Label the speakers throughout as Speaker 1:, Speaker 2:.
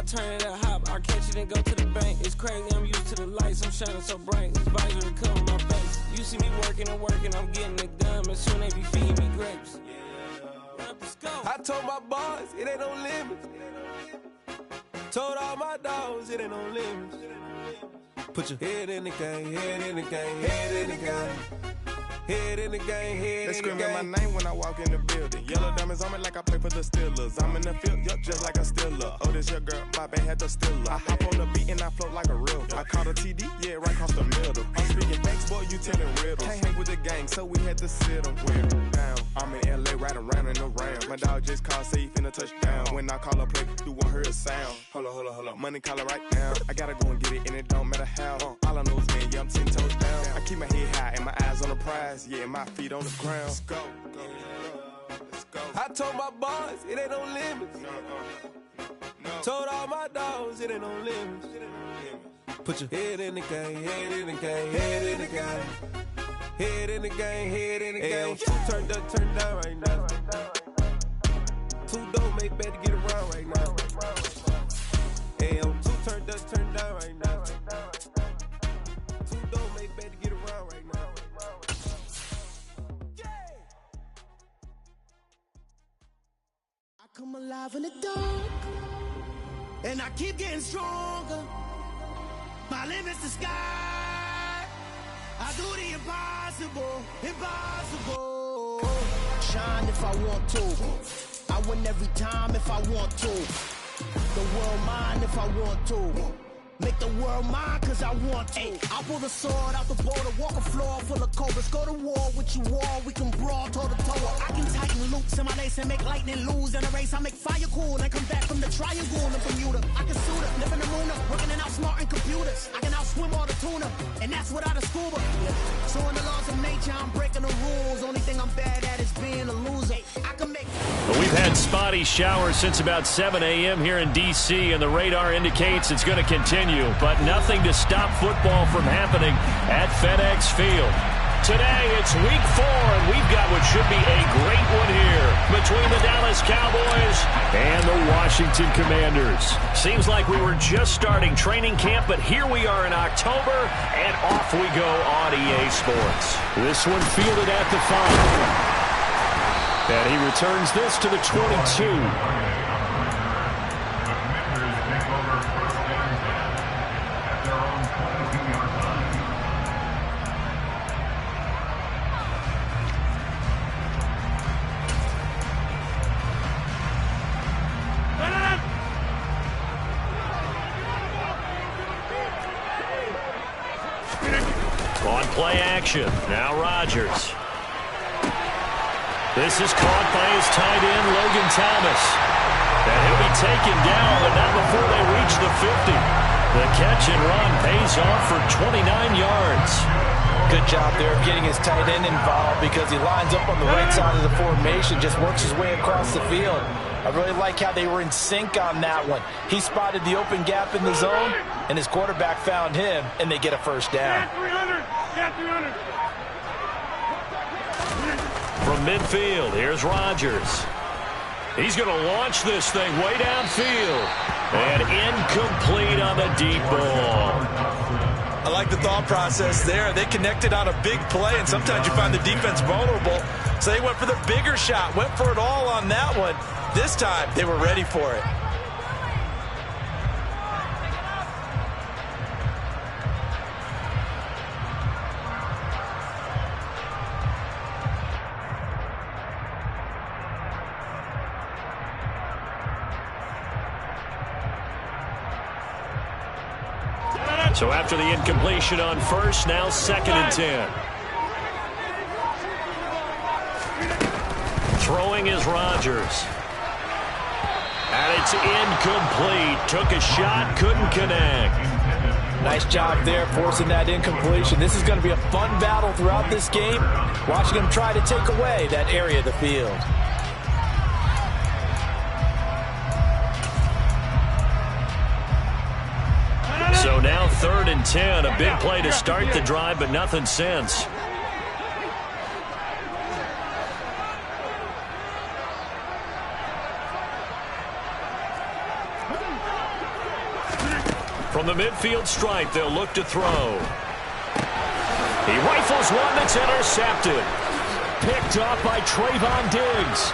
Speaker 1: turn it up, hop, I catch it and go to the bank. It's crazy, I'm used to the lights, I'm shining so bright. This visor will cover my face. You see me working and working, I'm getting it done, but soon they be feeding me grapes. I told my boys, it ain't no limits. Told all my dogs, it ain't no limits. Put your head in the game, head in the game, head in the game. Head in the game, head in the game. They screaming my name when I walk in the building. Yellow diamonds on me like I play for the Steelers. I'm in the field, yup, just like a Steeler. Oh, this your girl, my band had the Steeler. I hop on the beat and I float like a river. I caught a TD, yeah, right across the middle. I'm speaking thanks, boy, you telling riddles. Can't hang with the gang, so we had to sit them down. I'm in LA, right around in the round. My dog just called, say he finna touchdown. When I call a play, you won't hear a sound. Hold up, money call it right now. I gotta go and get it, and it don't matter how. All I know is, man, yeah, I'm 10 toes down. I keep my head high and my eyes on the prize. Yeah, my feet on the ground. Let's go. I told my boys, it ain't no limits. Told all my dogs, it ain't no limits. Put your head in the game, head in the game, head in the game. Head in the game, head in the game. Turned up, turned down right now. Too dope, make better get around right now. Hey, I'm too turned up, turned down right now. Too dope, make better get around right now.
Speaker 2: I come alive in the dark, and I keep getting stronger. My limit's the sky. I do the impossible, impossible. Shine if I want to. I win every time if I want to. The world mine if I want to. Make the world mine cause I want to. I pull the sword out the border, walk a floor full of cobras. Go to war with you all, we can brawl toe to toe. I can tighten loops in my lace and make lightning lose in a race. I make fire cool and come back from the triangle in Bermuda. I can suit it, live in the moon, working and outsmarting computers. I can outswim all the tuna, and that's without a scuba. So in the laws of nature, I'm breaking the rules. Only thing I'm bad at is being a loser. I can make...
Speaker 3: Well, we've had spotty showers since about 7 a.m. here in D.C., and the radar indicates it's going to continue, but nothing to stop football from happening at FedEx Field. Today, it's Week 4, and we've got what should be a great one here between the Dallas Cowboys and the Washington Commanders. Seems like we were just starting training camp, but here we are in October, and off we go on EA Sports. This one fielded at the 5. And he returns this to the 22. On play action. Now Rodgers. This is caught by his tight end, Logan Thomas. And he'll be taken down, but not before they reach the 50. The catch and run pays off for 29 yards.
Speaker 4: Good job there of getting his tight end involved because he lines up on the right side of the formation, just works his way across the field. I really like how they were in sync on that one. He spotted the open gap in the zone, and his quarterback found him, and they get a first down.
Speaker 5: Got 300.
Speaker 3: From midfield, here's Rodgers. He's going to launch this thing way downfield. And incomplete on the deep ball.
Speaker 4: I like the thought process there. They connected on a big play, and sometimes you find the defense vulnerable. So they went for the bigger shot, went for it all on that one. This time, they were ready for it.
Speaker 3: So after the incompletion on first, now 2nd and 10. Throwing is Rodgers. And it's incomplete. Took a shot, couldn't connect.
Speaker 4: Nice job there forcing that incompletion. This is going to be a fun battle throughout this game. Watching him try to take away that area of the field.
Speaker 3: So now 3rd and 10, a big play to start the drive, but nothing since. From the midfield stripe, they'll look to throw. He rifles one that's intercepted. Picked off by Trayvon Diggs.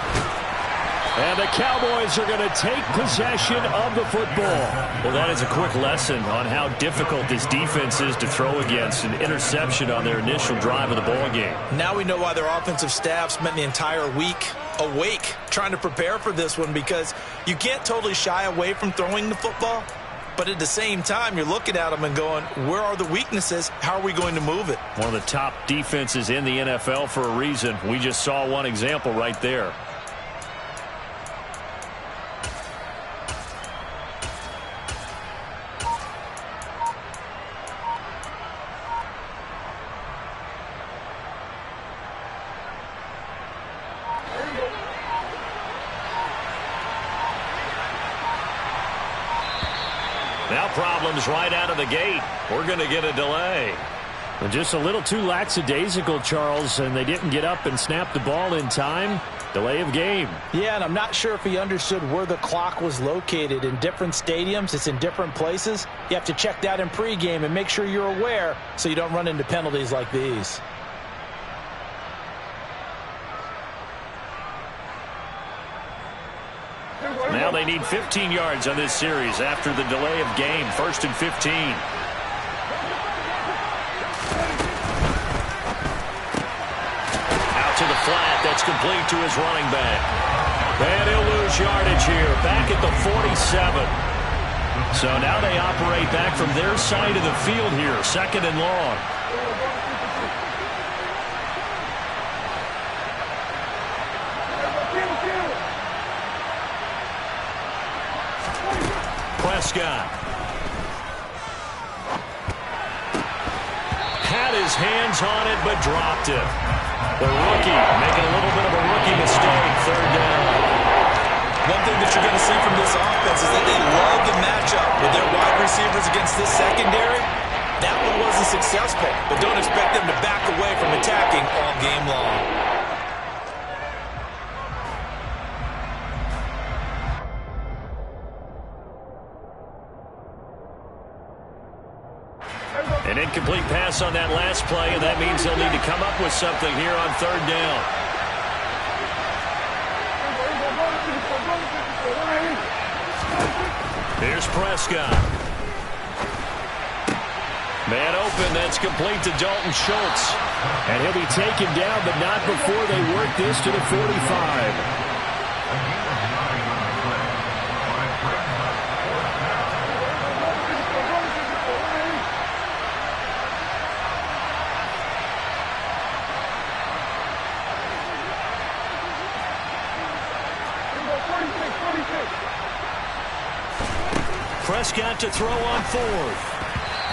Speaker 3: And the Cowboys are going to take possession of the football. Well, that is a quick lesson on how difficult this defense is to throw against. An interception on their initial drive of the ball game.
Speaker 4: Now we know why their offensive staff spent the entire week awake trying to prepare for this one, because you can't totally shy away from throwing the football. But at the same time, you're looking at them and going, where are the weaknesses? How are we going to move it?
Speaker 3: One of the top defenses in the NFL for a reason. We just saw one example right there. Now problems right out of the gate. We're going to get a delay. And just a little too lackadaisical, Charles, and they didn't get up and snap the ball in time. Delay of game.
Speaker 4: Yeah, and I'm not sure if he understood where the clock was located. In different stadiums, it's in different places. You have to check that in pregame and make sure you're aware so you don't run into penalties like these.
Speaker 3: Now they need 15 yards on this series after the delay of game. 1st and 15. Out to the flat. That's complete to his running back. And he'll lose yardage here. Back at the 47. So now they operate back from their side of the field here. 2nd and long. Prescott had his hands on it but dropped it. The rookie making a little bit of a rookie mistake. 3rd down.
Speaker 4: One thing that you're going to see from this offense is that they love the matchup with their wide receivers against this secondary. That one wasn't successful, but don't expect them to back away from attacking all game long.
Speaker 3: An incomplete pass on that last play, and that means they'll need to come up with something here on 3rd down. Here's Prescott. Man open, that's complete to Dalton Schultz. And he'll be taken down, but not before they work this to the 45. Prescott to throw on 4th.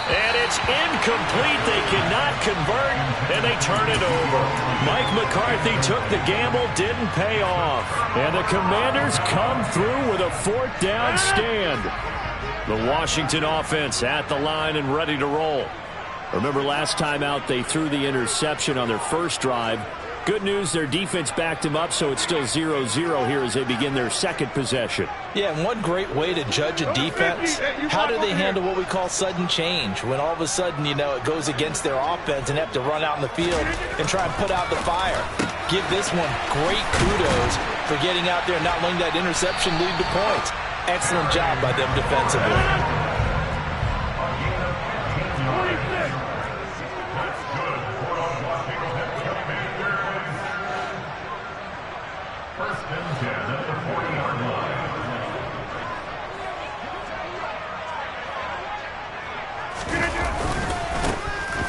Speaker 3: And it's incomplete. They cannot convert, and they turn it over. Mike McCarthy took the gamble, didn't pay off. And the Commanders come through with a 4th down stand. The Washington offense at the line and ready to roll. Remember last time out they threw the interception on their first drive. Good news, their defense backed them up, so it's still 0-0 here as they begin their 2nd possession.
Speaker 4: Yeah, and one great way to judge a defense, how do they handle what we call sudden change? When all of a sudden, you know, it goes against their offense and they have to run out in the field and try and put out the fire. Give this one great kudos for getting out there and not letting that interception lead to points. Excellent job by them defensively.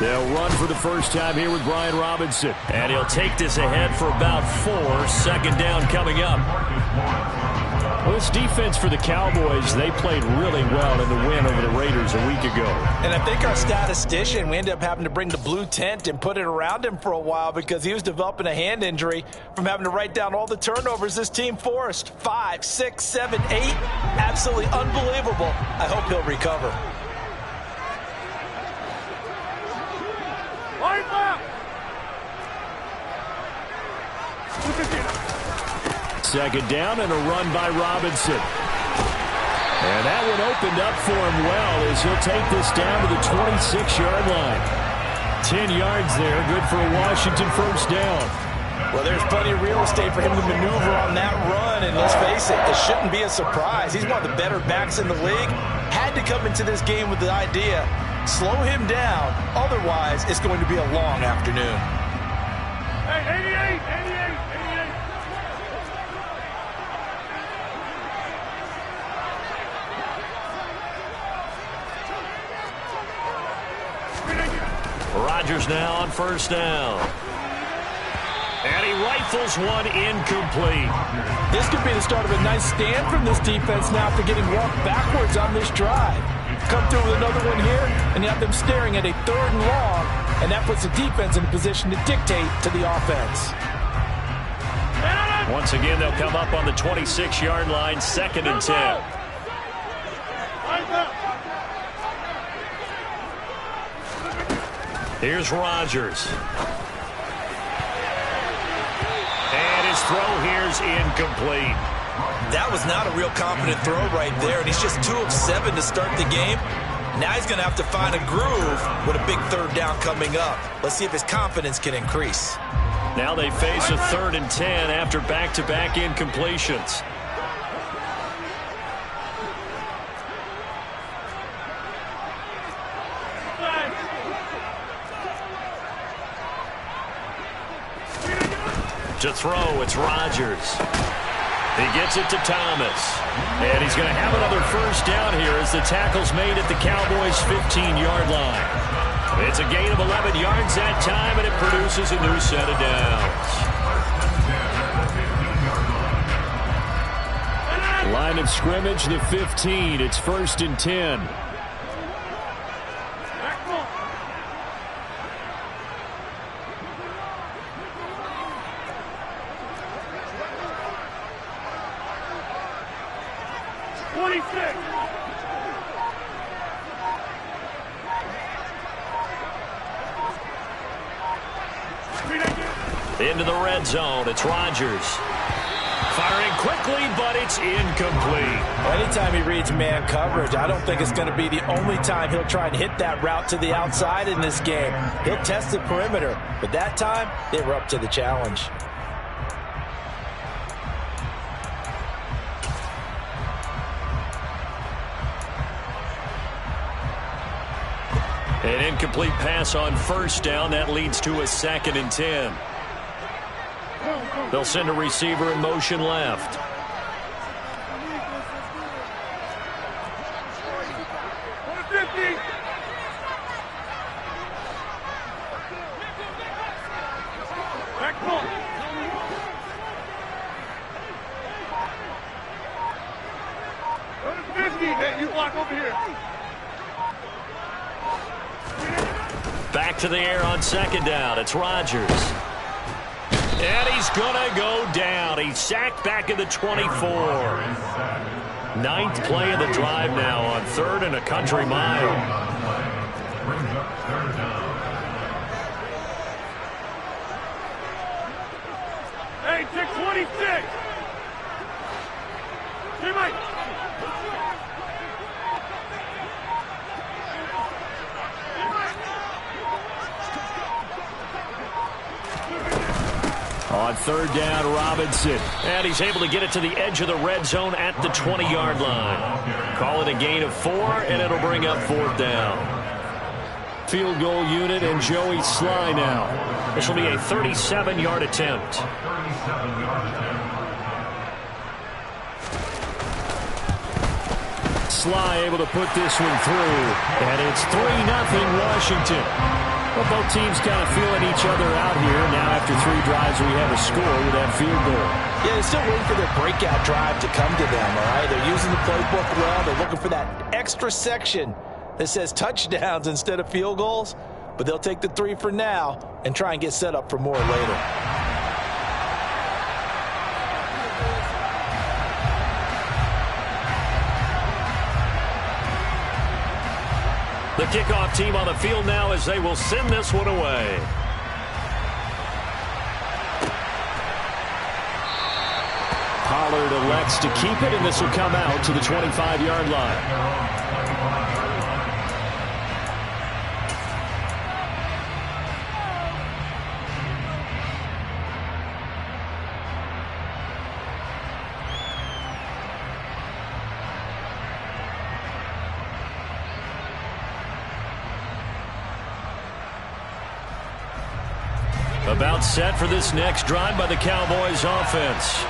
Speaker 3: They'll run for the first time here with Brian Robinson. And he'll take this ahead for about 4. 2nd down coming up. Well, this defense for the Cowboys, they played really well in the win over the Raiders a week ago.
Speaker 4: And I think our statistician, we ended up having to bring the blue tent and put it around him for a while because he was developing a hand injury from having to write down all the turnovers this team forced. 5, 6, 7, 8. Absolutely unbelievable. I hope he'll recover.
Speaker 3: 2nd down and a run by Robinson. And that one opened up for him well as he'll take this down to the 26-yard line. 10 yards there, good for a Washington first down.
Speaker 4: Well, there's plenty of real estate for him to maneuver on that run, and let's face it, it shouldn't be a surprise. He's one of the better backs in the league. Had to come into this game with the idea, slow him down, otherwise it's going to be a long afternoon.
Speaker 5: Hey, 88, 88, 88.
Speaker 3: Rodgers now on first down. And he rifles one incomplete.
Speaker 4: This could be the start of a nice stand from this defense now after getting walked backwards on this drive. Come through with another one here, and you have them staring at a 3rd and long, and that puts the defense in a position to dictate to the offense.
Speaker 3: Once again, they'll come up on the 26-yard line, 2nd and 10. Here's Rodgers. And his throw here's incomplete.
Speaker 4: That was not a real confident throw right there, and he's just 2 of 7 to start the game. Now he's going to have to find a groove with a big 3rd down coming up. Let's see if his confidence can increase.
Speaker 3: Now they face a 3rd and 10 after back-to-back incompletions. To throw, it's Rodgers. He gets it to Thomas. And he's going to have another first down here as the tackle's made at the Cowboys' 15-yard line. It's a gain of 11 yards that time, and it produces a new set of downs. Line of scrimmage, the 15. It's 1st and 10. Into the red zone, it's Rodgers. Firing quickly, but it's incomplete.
Speaker 4: Anytime he reads man coverage, I don't think it's going to be the only time he'll try and hit that route to the outside in this game. He'll test the perimeter, but that time, they were up to the challenge.
Speaker 3: An incomplete pass on first down. That leads to a 2nd and 10. They'll send a receiver in motion left.
Speaker 5: You block over here.
Speaker 3: Back to the air on 2nd down. It's Rodgers. And he's going to go down. He's sacked back at the 24. 9th play of the drive now on 3rd and a country mile.
Speaker 5: Hey, take 26. Hey, Mike.
Speaker 3: On 3rd down, Robinson. And he's able to get it to the edge of the red zone at the 20-yard line. Call it a gain of 4, and it'll bring up 4th down. Field goal unit and Joey Sly now. This will be a 37-yard attempt. Sly able to put this one through. And it's 3-0 Washington. Well, both teams kind of feeling each other out here. Now after 3 drives, we have a score with that field goal.
Speaker 4: Yeah, they're still waiting for their breakout drive to come to them, all right? They're using the playbook well. They're looking for that extra section that says touchdowns instead of field goals. But they'll take the 3 for now and try and get set up for more later.
Speaker 3: The kickoff team on the field now as they will send this one away. Pollard elects to keep it, and this will come out to the 25-yard line. About set for this next drive by the Cowboys offense.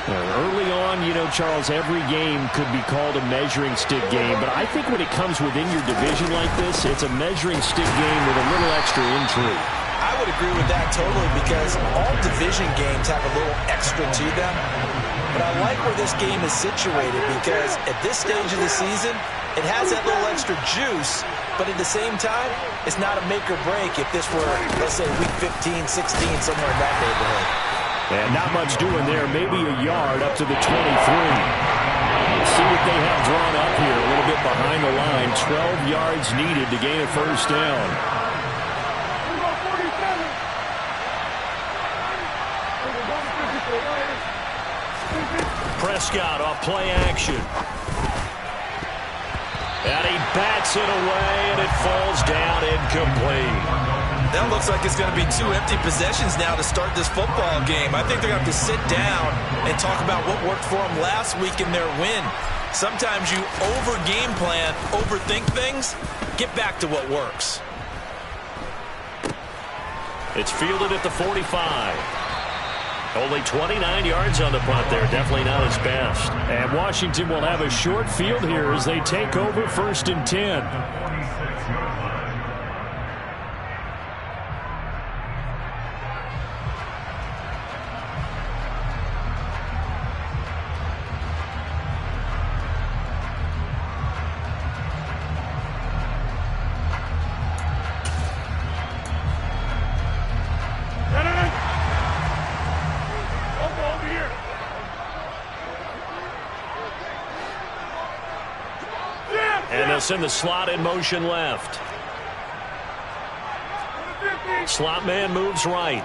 Speaker 3: Early on, you know, Charles, every game could be called a measuring stick game, but I think when it comes within your division like this, it's a measuring stick game with a little extra intrigue.
Speaker 4: I would agree with that totally, because all division games have a little extra to them. But I like where this game is situated, because at this stage of the season, it has that little extra juice, but at the same time, it's not a make or break if this were, let's say, week 15, 16, somewhere in that neighborhood.
Speaker 3: And not much doing there, maybe a yard up to the 23. Let's see what they have drawn up here, a little bit behind the line. 12 yards needed to gain a first down. Prescott off play action. And he bats it away, and it falls down incomplete.
Speaker 4: That looks like it's going to be 2 empty possessions now to start this football game. I think they're going to have to sit down and talk about what worked for them last week in their win. Sometimes you over-game plan, overthink things, get back to what works.
Speaker 3: It's fielded at the 45. Only 29 yards on the punt there. Definitely not his best. And Washington will have a short field here as they take over 1st and 10. In the slot in motion left. Slot man moves right.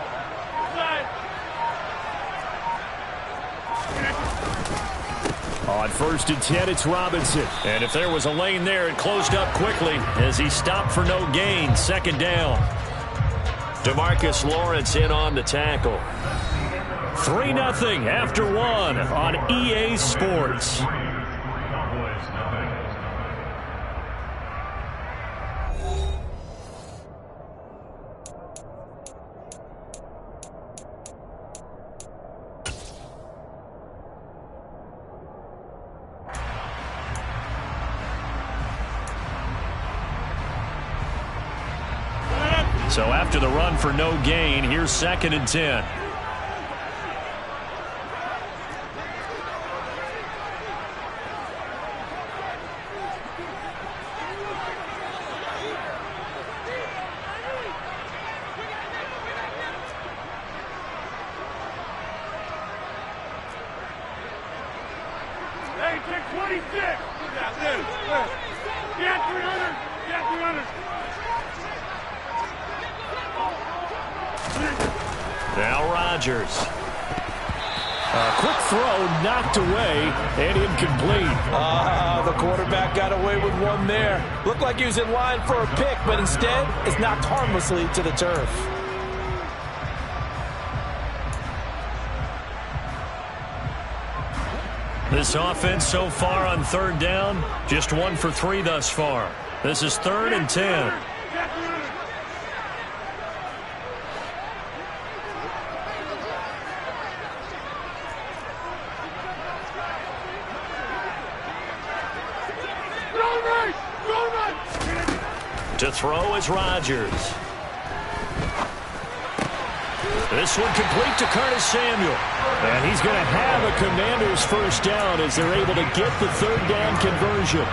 Speaker 3: On 1st and 10, it's Robinson. And if there was a lane there, it closed up quickly as he stopped for no gain. 2nd down. DeMarcus Lawrence in on the tackle. 3-0 after 1 on EA Sports. So after the run for no gain, here's 2nd and 10.
Speaker 5: Hey, take 26. Get 300. Get 300.
Speaker 3: Now Rodgers. A quick throw knocked away and incomplete.
Speaker 4: The quarterback got away with one there. Looked like he was in line for a pick, but instead it's knocked harmlessly to the turf.
Speaker 3: This offense so far on 3rd down, just 1 for 3 thus far. This is 3rd and 10. To throw is Rodgers. This one complete to Curtis Samuel. And he's going to have a Commander's first down as they're able to get the 3rd down conversion.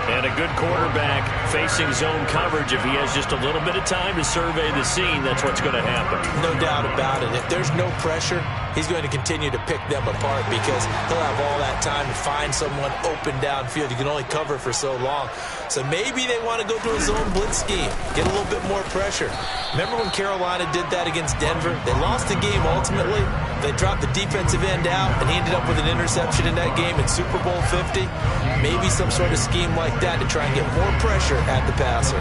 Speaker 3: And a good quarterback facing zone coverage. If he has just a little bit of time to survey the scene, that's what's going to happen.
Speaker 4: No doubt about it. If there's no pressure, he's going to continue to pick them apart because he'll have all that time to find someone open downfield. You can only cover for so long. So maybe they want to go to a zone blitz scheme, get a little bit more pressure. Remember when Carolina did that against Denver? They lost the game ultimately, They dropped the defensive end out, and he ended up with an interception in that game in Super Bowl 50. Maybe some sort of scheme like that to try and get more pressure at the passer.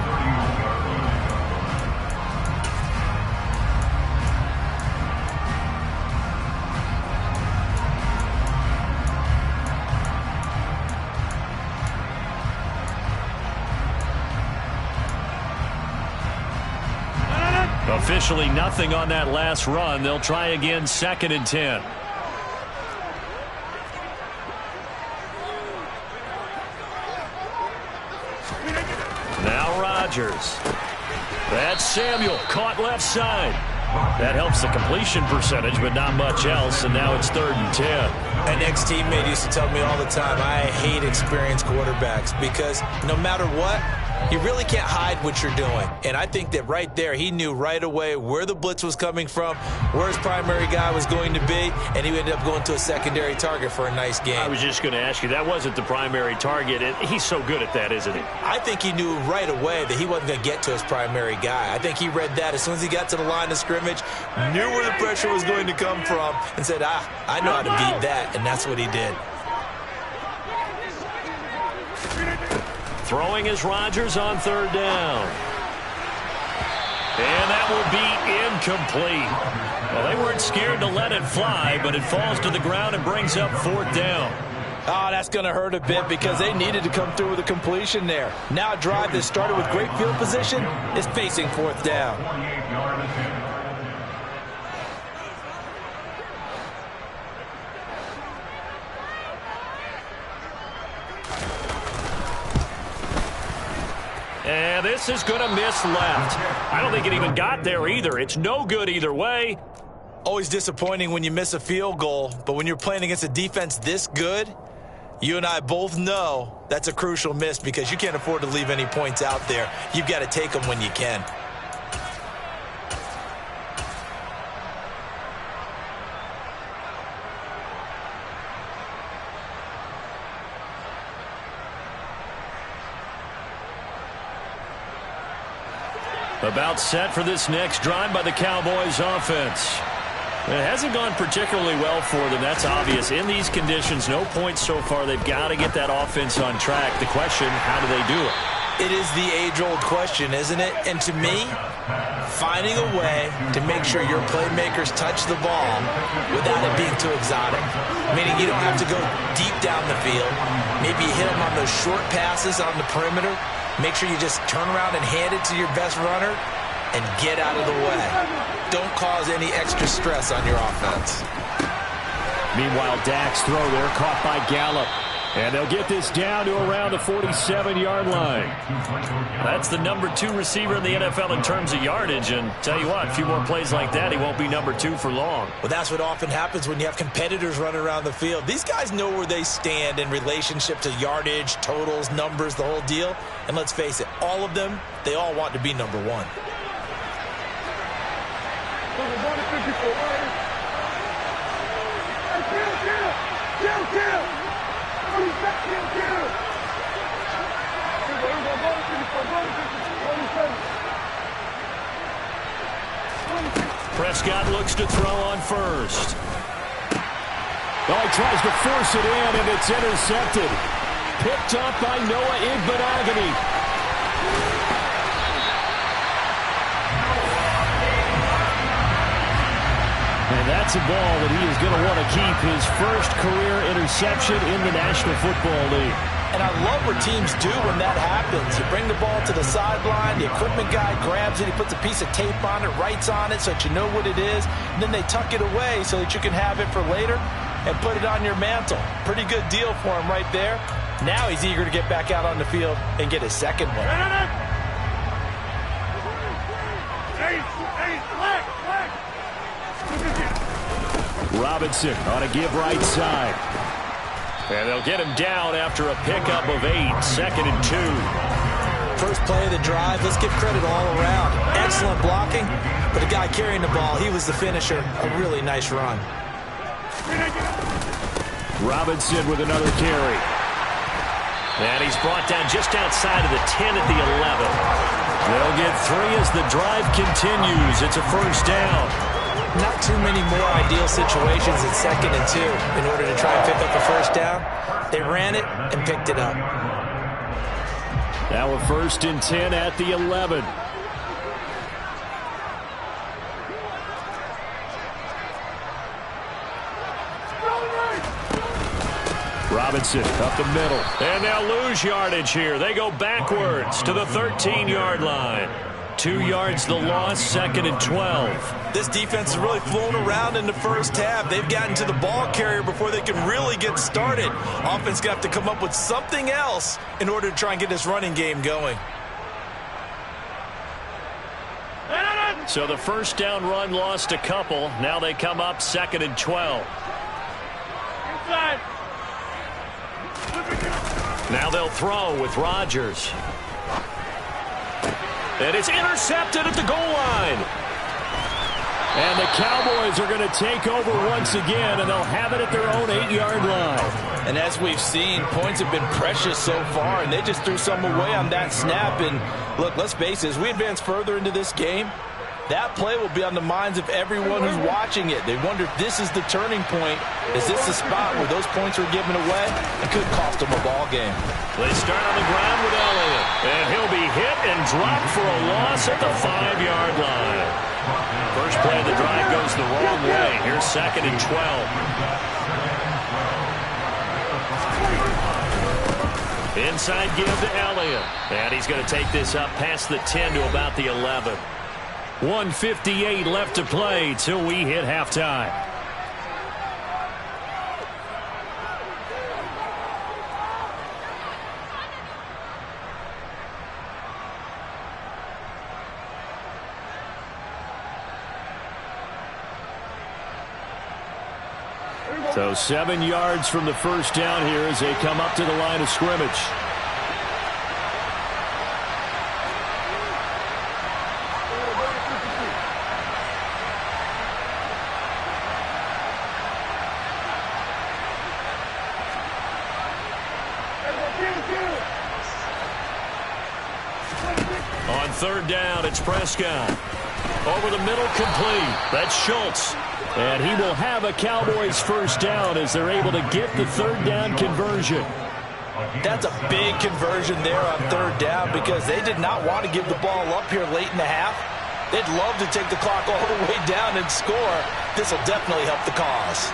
Speaker 3: Officially nothing on that last run. They'll try again, 2nd and 10. Now Rodgers. That's Samuel, caught left side. That helps the completion percentage, but not much else, and now it's 3rd and 10.
Speaker 4: An ex-teammate used to tell me all the time, I hate experienced quarterbacks because no matter what, you really can't hide what you're doing. And I think that right there, he knew right away where the blitz was coming from, where his primary guy was going to be, and he ended up going to a secondary target for a nice game.
Speaker 3: I was just going to ask you, that wasn't the primary target. He's so good at that, isn't he?
Speaker 4: I think he knew right away that he wasn't going to get to his primary guy. I think he read that as soon as he got to the line of scrimmage, knew where the pressure was going to come from, and said, I know how to beat that, and that's what he did.
Speaker 3: Throwing is Rodgers on 3rd down. And that will be incomplete. Well, they weren't scared to let it fly, but it falls to the ground and brings up 4th down.
Speaker 4: Oh, that's going to hurt a bit because they needed to come through with a completion there. Now a drive that started with great field position is facing 4th down.
Speaker 3: And this is going to miss left. I don't think it even got there either. It's no good either way.
Speaker 4: Always disappointing when you miss a field goal, but when you're playing against a defense this good, you and I both know that's a crucial miss because you can't afford to leave any points out there. You've got to take them when you can.
Speaker 3: About set for this next drive by the Cowboys offense. It hasn't gone particularly well for them. That's obvious. In these conditions, no points so far. They've got to get that offense on track. The question, how do they do it?
Speaker 4: It is the age-old question, isn't it? And to me, finding a way to make sure your playmakers touch the ball without it being too exotic. Meaning you don't have to go deep down the field. Maybe you hit them on those short passes on the perimeter. Make sure you just turn around and hand it to your best runner and get out of the way. Don't cause any extra stress on your offense.
Speaker 3: Meanwhile, Dak's throw there caught by Gallup. And they'll get this down to around the 47-yard line. That's the number 2 receiver in the NFL in terms of yardage. And tell you what, a few more plays like that, he won't be number 2 for long.
Speaker 4: Well, that's what often happens when you have competitors running around the field. These guys know where they stand in relationship to yardage, totals, numbers, the whole deal. And let's face it, all of them, they all want to be number 1.
Speaker 3: Prescott looks to throw on first. Oh, he tries to force it in, and it's intercepted. Picked up by Noah Igbenogany. And that's a ball that he is going to want to keep, his first career interception in the National Football League.
Speaker 4: And I love what teams do when that happens. You bring the ball to the sideline, the equipment guy grabs it, he puts a piece of tape on it, writes on it so that you know what it is, and then they tuck it away so that you can have it for later and put it on your mantle. Pretty good deal for him right there. Now he's eager to get back out on the field and get his second one.
Speaker 3: Robinson on a give right side. And they'll get him down after a pickup of 8, 2nd and 2.
Speaker 4: First play of the drive, let's give credit all around. Excellent blocking, but the guy carrying the ball, he was the finisher. A really nice run.
Speaker 3: Robinson with another carry. And he's brought down just outside of the 10 at the 11. They'll get 3 as the drive continues. It's a first down.
Speaker 4: not too many more ideal situations than 2nd and 2 in order to try and pick up the first down. They ran it and picked it up.
Speaker 3: Now a 1st and 10 at the 11. Robinson up the middle. And they'll lose yardage here. They go backwards to the 13-yard line. 2 yards the loss, 2nd and 12.
Speaker 4: This defense has really flown around in the first half. They've gotten to the ball carrier before they can really get started. Offense got to come up with something else in order to try and get this running game going.
Speaker 3: So the first down run lost a couple. Now they come up 2nd and 12.
Speaker 5: Inside.
Speaker 3: Now they'll throw with Rodgers. And it's intercepted at the goal line. And the Cowboys are going to take over once again, and they'll have it at their own 8-yard line.
Speaker 4: And as we've seen, points have been precious so far, and they just threw some away on that snap. And look, let's face it, as we advance further into this game, that play will be on the minds of everyone who's watching it. They wonder if this is the turning point. Is this the spot where those points are given away? It could cost them a ball game.
Speaker 3: They start on the ground with Elliott. And he'll be hit and dropped for a loss at the 5-yard line. First play of the drive goes the wrong way. Here's 2nd and 12. Inside give to Elliott. And he's going to take this up past the 10 to about the 11. 1:58 left to play till we hit halftime. So 7 yards from the first down here as they come up to the line of scrimmage. On 3rd down, it's Prescott. Over the middle, complete. That's Schultz. And he will have a Cowboys first down as they're able to get the 3rd down conversion.
Speaker 4: That's a big conversion there on 3rd down because they did not want to give the ball up here late in the half. They'd love to take the clock all the way down and score. This will definitely help the cause.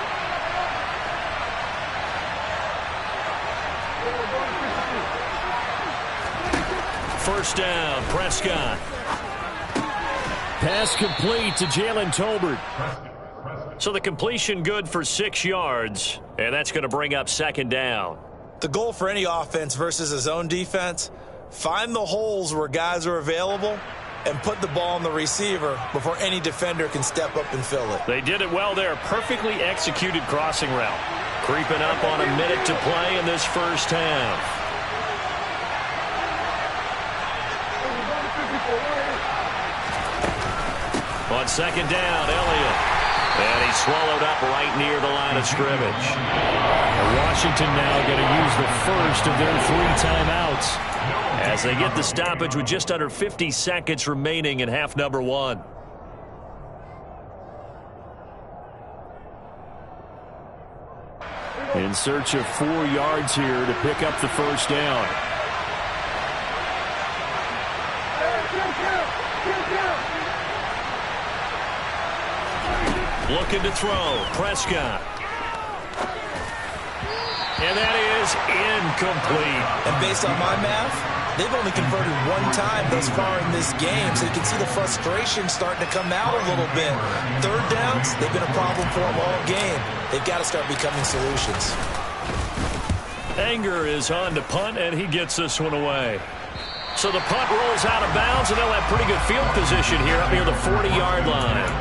Speaker 3: First down, Prescott. Pass complete to Jalen Tolbert. So the completion good for 6 yards, and that's going to bring up 2nd down.
Speaker 4: The goal for any offense versus a zone defense, find the holes where guys are available and put the ball on the receiver before any defender can step up and fill it.
Speaker 3: They did it well there. Perfectly executed crossing route. Creeping up on a minute to play in this first half. On 2nd down, Elliott. And he's swallowed up right near the line of scrimmage. And Washington now going to use the first of their 3 timeouts as they get the stoppage with just under 50 seconds remaining in half number 1. In search of 4 yards here to pick up the first down. Looking to throw, Prescott. And that is incomplete.
Speaker 4: And based on my math, they've only converted 1 time thus far in this game, so you can see the frustration starting to come out a little bit. 3rd downs, they've been a problem for them all game. They've got to start becoming solutions.
Speaker 3: Anger is on to punt, and he gets this one away. So the punt rolls out of bounds, and they'll have pretty good field position here up near the 40-yard line.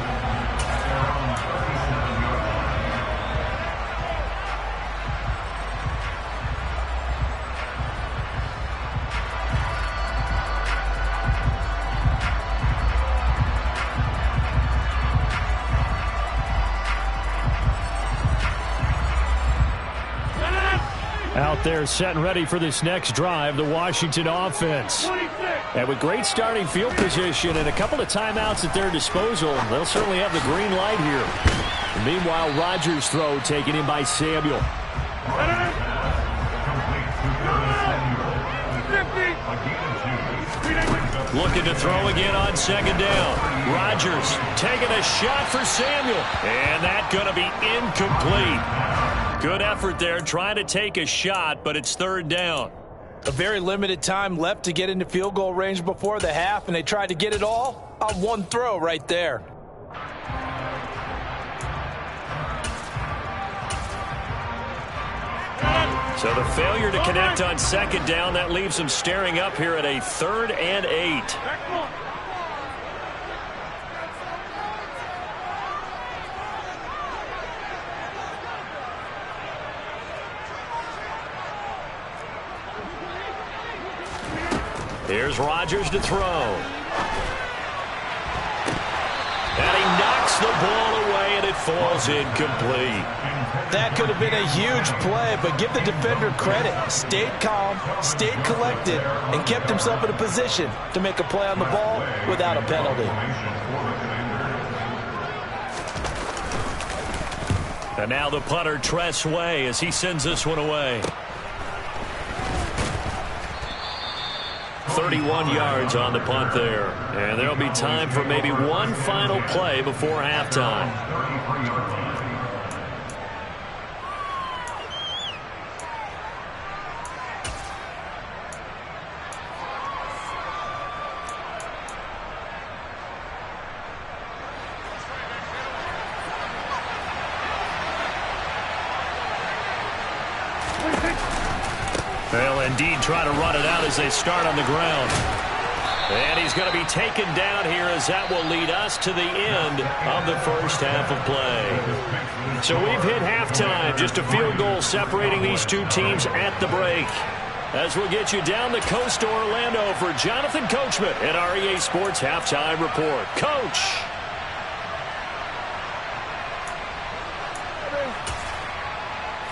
Speaker 3: Out They're set and ready for this next drive, the Washington offense. And with great starting field position and a couple of timeouts at their disposal, they'll certainly have the green light here. And meanwhile, Rodgers' throw taken in by Samuel. Looking to throw again on second down. Rodgers taking a shot for Samuel. And that's going to be incomplete. Good effort there trying to take a shot, but it's third down.
Speaker 4: A very limited time left to get into field goal range before the half, and they tried to get it all on one throw right there.
Speaker 3: So the failure to connect on second down, that leaves them staring up here at a 3rd and 8. Here's Rodgers to throw. And he knocks the ball away, and it falls incomplete.
Speaker 4: That could have been a huge play, but give the defender credit. Stayed calm, stayed collected, and kept himself in a position to make a play on the ball without a penalty.
Speaker 3: And now the punter, Tress Way, as he sends this one away. 31 yards on the punt there. And there'll be time for maybe one final play before halftime. They'll indeed try to run it out as they start on the ground. And he's going to be taken down here as that will lead us to the end of the first half of play. So we've hit halftime, just a field goal separating these two teams at the break. As we'll get you down the coast to Orlando for Jonathan Coachman at our EA Sports Halftime Report. Coach!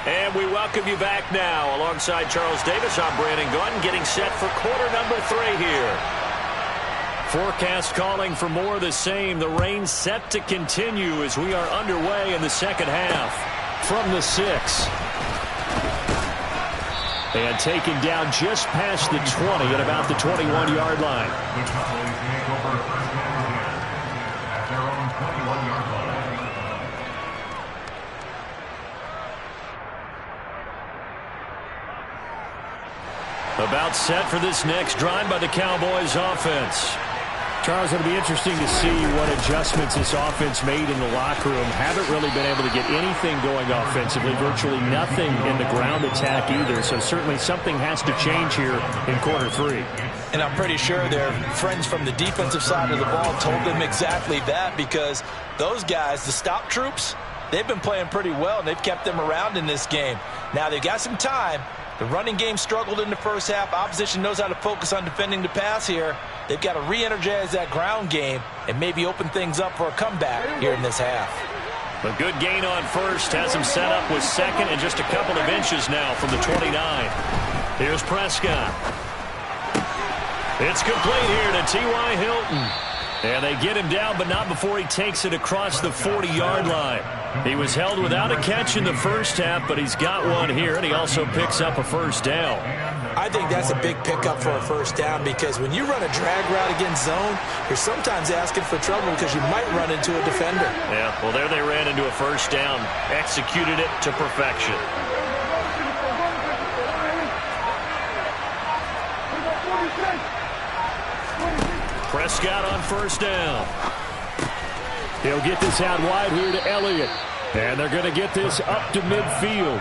Speaker 3: And we welcome you back now. Alongside Charles Davis, I'm Brandon Gunn, getting set for quarter number 3 here. Forecast calling for more of the same. The rain set to continue as we are underway in the second half. From the 6. And taken down just past the 20 at about the 21-yard line. About set for this next drive by the Cowboys offense. Charles, it'll be interesting to see what adjustments this offense made in the locker room. Haven't really been able to get anything going offensively. Virtually nothing in the ground attack either. So certainly something has to change here in quarter 3.
Speaker 4: And I'm pretty sure their friends from the defensive side of the ball told them exactly that, because those guys, the stop troops, they've been playing pretty well, and they've kept them around in this game. Now they've got some time. The running game struggled in the first half. Opposition knows how to focus on defending the pass here. They've got to re-energize that ground game and maybe open things up for a comeback here in this half.
Speaker 3: A good gain on first has him set up with second and just a couple of inches now from the 29. Here's Prescott. It's complete here to T.Y. Hilton. And they get him down, but not before he takes it across the 40-yard line. He was held without a catch in the first half, but he's got one here, and he also picks up a first down.
Speaker 4: I think that's a big pickup for a first down, because when you run a drag route against zone, you're sometimes asking for trouble because you might run into a defender.
Speaker 3: Yeah, well, there they ran into a first down, executed it to perfection. Prescott on first down. He'll get this out wide here to Elliott. And they're going to get this up to midfield.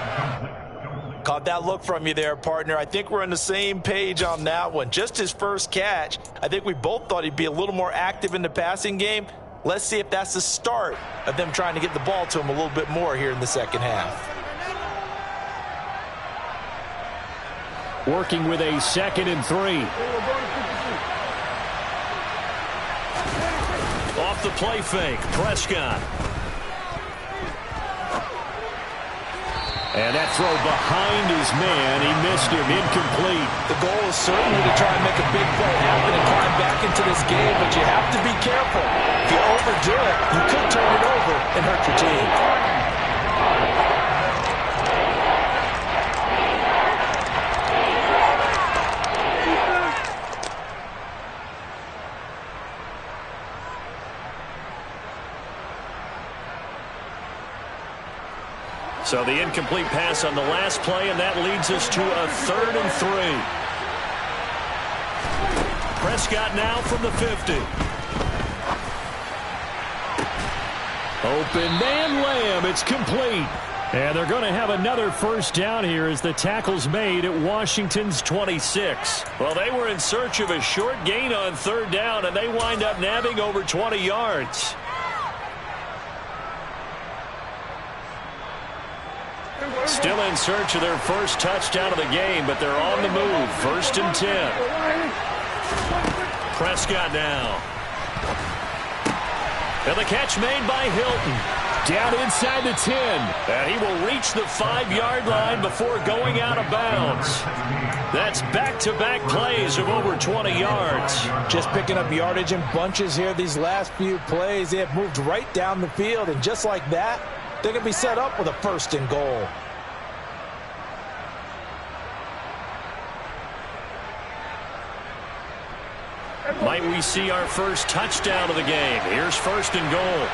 Speaker 4: Caught that look from you there, partner. I think we're on the same page on that one. Just his first catch. I think we both thought he'd be a little more active in the passing game. Let's see if that's the start of them trying to get the ball to him a little bit more here in the second half.
Speaker 3: Working with a 2nd and 3. Off the play fake, Prescott. And that throw behind his man, he missed him, incomplete.
Speaker 4: The goal is certainly to try and make a big play happen and climb back into this game, but you have to be careful. If you overdo it, you could turn it over and hurt your team.
Speaker 3: So the incomplete pass on the last play, and that leads us to a 3rd and 3. Prescott now from the 50. Open man Lamb, it's complete. And they're going to have another first down here as the tackle's made at Washington's 26. Well, they were in search of a short gain on 3rd down, and they wind up nabbing over 20 yards. Still in search of their first touchdown of the game, but they're on the move. 1st and 10. Prescott now. And the catch made by Hilton. Down inside the 10. And he will reach the 5-yard line before going out of bounds. That's back-to-back plays of over 20 yards.
Speaker 4: Just picking up yardage in bunches here these last few plays. They have moved right down the field, and just like that, they're going to be set up with a 1st and goal.
Speaker 3: Might we see our first touchdown of the game? Here's 1st and goal.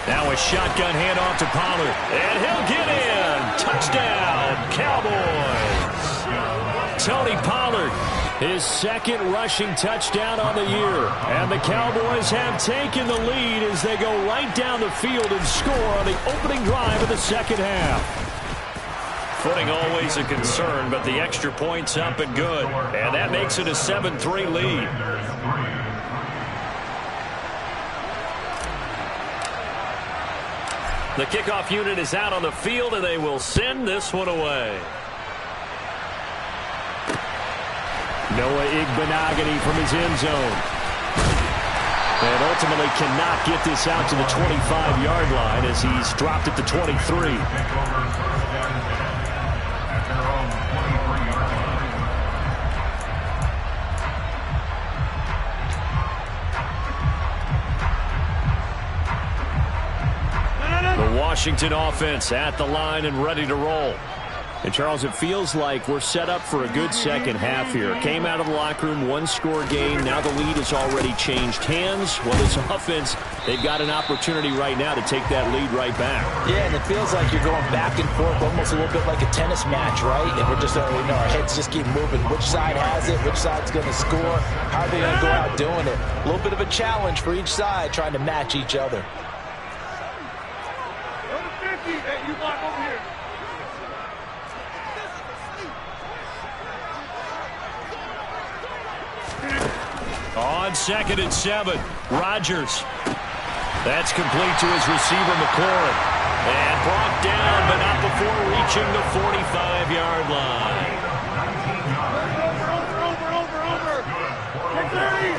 Speaker 3: Now a shotgun handoff to Pollard. And he'll get in. Touchdown, Cowboys. Tony Pollard, his 2nd rushing touchdown on the year. And the Cowboys have taken the lead as they go right down the field and score on the opening drive of the 2nd half. Footing always a concern, but the extra point's up and good. And that makes it a 7-3 lead. The kickoff unit is out on the field, and they will send this one away. Noah Igbenogany from his end zone. And ultimately cannot get this out to the 25-yard line as he's dropped at the 23. Washington offense at the line and ready to roll. And, Charles, it feels like we're set up for a good second half here. Came out of the locker room, 1-score game. Now the lead has already changed hands. Well, this offense, they've got an opportunity right now to take that lead right back.
Speaker 4: Yeah, and it feels like you're going back and forth, almost a little bit like a tennis match, right? And we're just, our heads just keep moving. Which side has it? Which side's going to score? How are they going to go out doing it? A little bit of a challenge for each side, trying to match each other.
Speaker 3: On 2nd and 7, Rodgers. That's complete to his receiver, McLaurin. And brought down, but not before reaching the 45-yard line.
Speaker 5: Over. Get 30.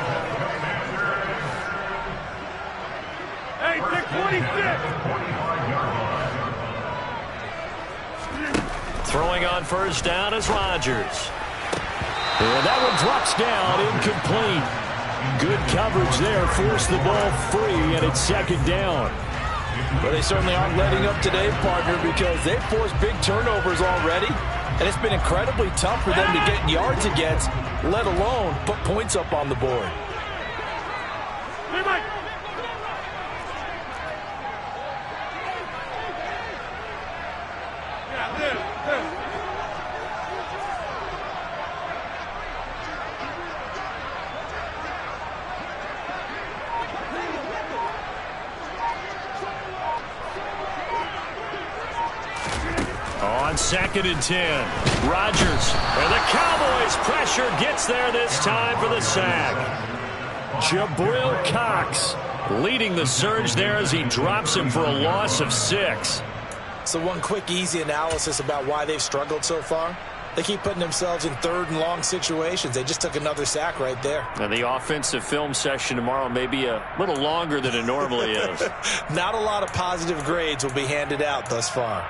Speaker 5: Hey, take 26.
Speaker 3: Throwing on 1st down is Rodgers. And that one drops down, incomplete. Good coverage there, forced the ball free, and it's 2nd down.
Speaker 4: Well, they certainly aren't letting up today, partner, because they've forced big turnovers already, and it's been incredibly tough for them to get yards against, let alone put points up on the board.
Speaker 5: Hey, Mike. Yeah, this.
Speaker 3: On 2nd and 10, Rodgers. And the Cowboys' pressure gets there this time for the sack. Jabril Cox leading the surge there as he drops him for a loss of 6.
Speaker 4: So one quick, easy analysis about why they've struggled so far. They keep putting themselves in third and long situations. They just took another sack right there.
Speaker 3: And the offensive film session tomorrow may be a little longer than it normally is.
Speaker 4: Not a lot of positive grades will be handed out thus far.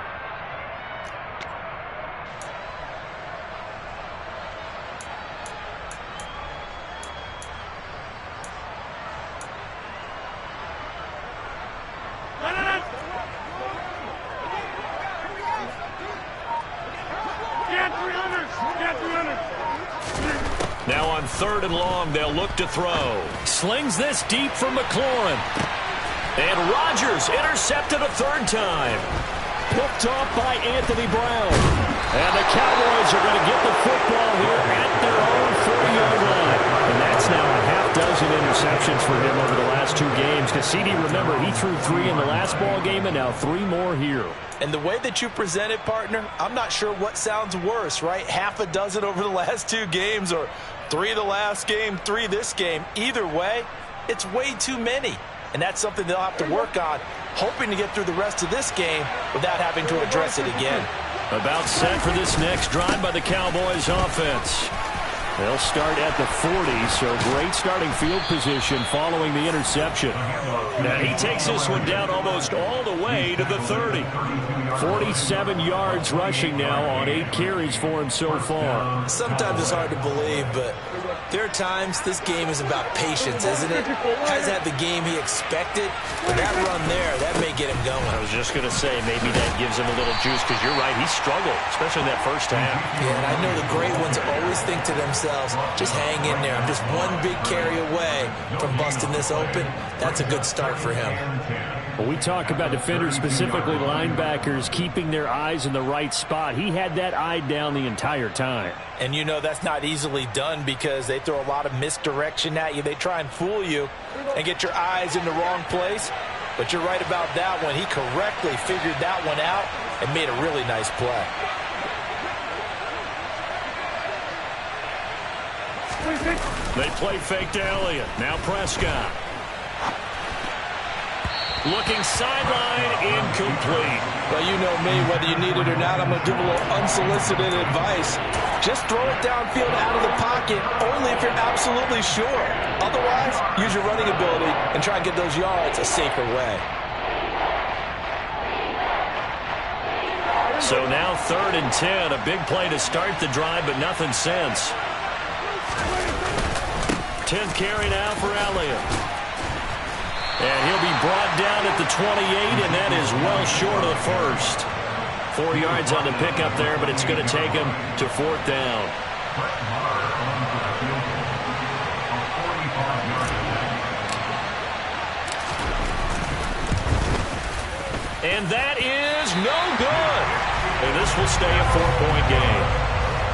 Speaker 3: Now on 3rd and long, they'll look to throw. Slings this deep from McLaurin. And Rodgers intercepted a 3rd time. Picked off by Anthony Brown. And the Cowboys are going to get the football here at their own 40-yard line. And that's now a half dozen interceptions for him over the last 2 games. Because CD, remember, he threw 3 in the last ball game and now 3 more here.
Speaker 4: And the way that you present it, partner, I'm not sure what sounds worse, right? Half a dozen over the last 2 games or 3 the last game, 3 this game. Either way, it's way too many. And that's something they'll have to work on, hoping to get through the rest of this game without having to address it again.
Speaker 3: About set for this next drive by the Cowboys offense. They'll start at the 40, so great starting field position following the interception. Now he takes this one down almost all the way to the 30. 47 yards rushing now on 8 carries for him so far.
Speaker 4: Sometimes it's hard to believe, but there are times this game is about patience, isn't it? Has had the game he expected, but that run there, that may get him going.
Speaker 3: I was just going to say, maybe that gives him a little juice, because you're right, he struggled, especially in that first half.
Speaker 4: Yeah, and I know the great ones always think to themselves, just hang in there. I'm just one big carry away from busting this open. That's a good start for him.
Speaker 3: When we talk about defenders, specifically linebackers, keeping their eyes in the right spot, he had that eye down the entire time.
Speaker 4: And you know that's not easily done because they throw a lot of misdirection at you. They try and fool you and get your eyes in the wrong place. But you're right about that one. He correctly figured that one out and made a really nice play.
Speaker 3: They play fake to Elliott. Now Prescott. Looking sideline, incomplete.
Speaker 4: Well, you know me, whether you need it or not, I'm going to give a little unsolicited advice. Just throw it downfield out of the pocket, only if you're absolutely sure. Otherwise, use your running ability and try and get those yards a safer way.
Speaker 3: So now 3rd and 10, a big play to start the drive, but nothing since. 10th carry now for Elliott. And he'll be brought down at the 28, and that is well short of the first. 4 yards on the pickup there, but it's going to take him to 4th down. And that is no good. And this will stay a 4-point game.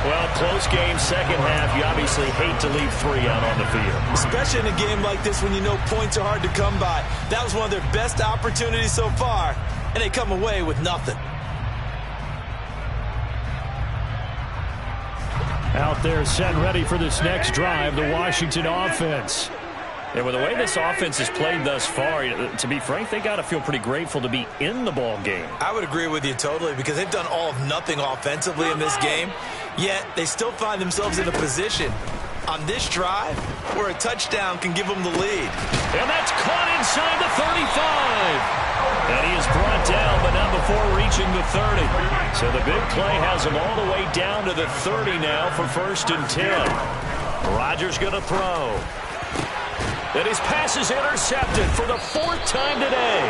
Speaker 3: Well, close game, second half. You obviously hate to leave 3 out on the field.
Speaker 4: Especially in a game like this when you know points are hard to come by. That was one of their best opportunities so far, and they come away with nothing.
Speaker 3: Out there set and ready for this next drive, the Washington offense. And with the way this offense has played thus far, to be frank, they got to feel pretty grateful to be in the ball game.
Speaker 4: I would agree with you totally because they've done all of nothing offensively in this game, yet they still find themselves in a position on this drive where a touchdown can give them the lead.
Speaker 3: And that's caught inside the 35. And he is brought down, but not before reaching the 30. So the big play has him all the way down to the 30 now for 1st and 10. Rodgers going to throw. And his pass is intercepted for the 4th time today.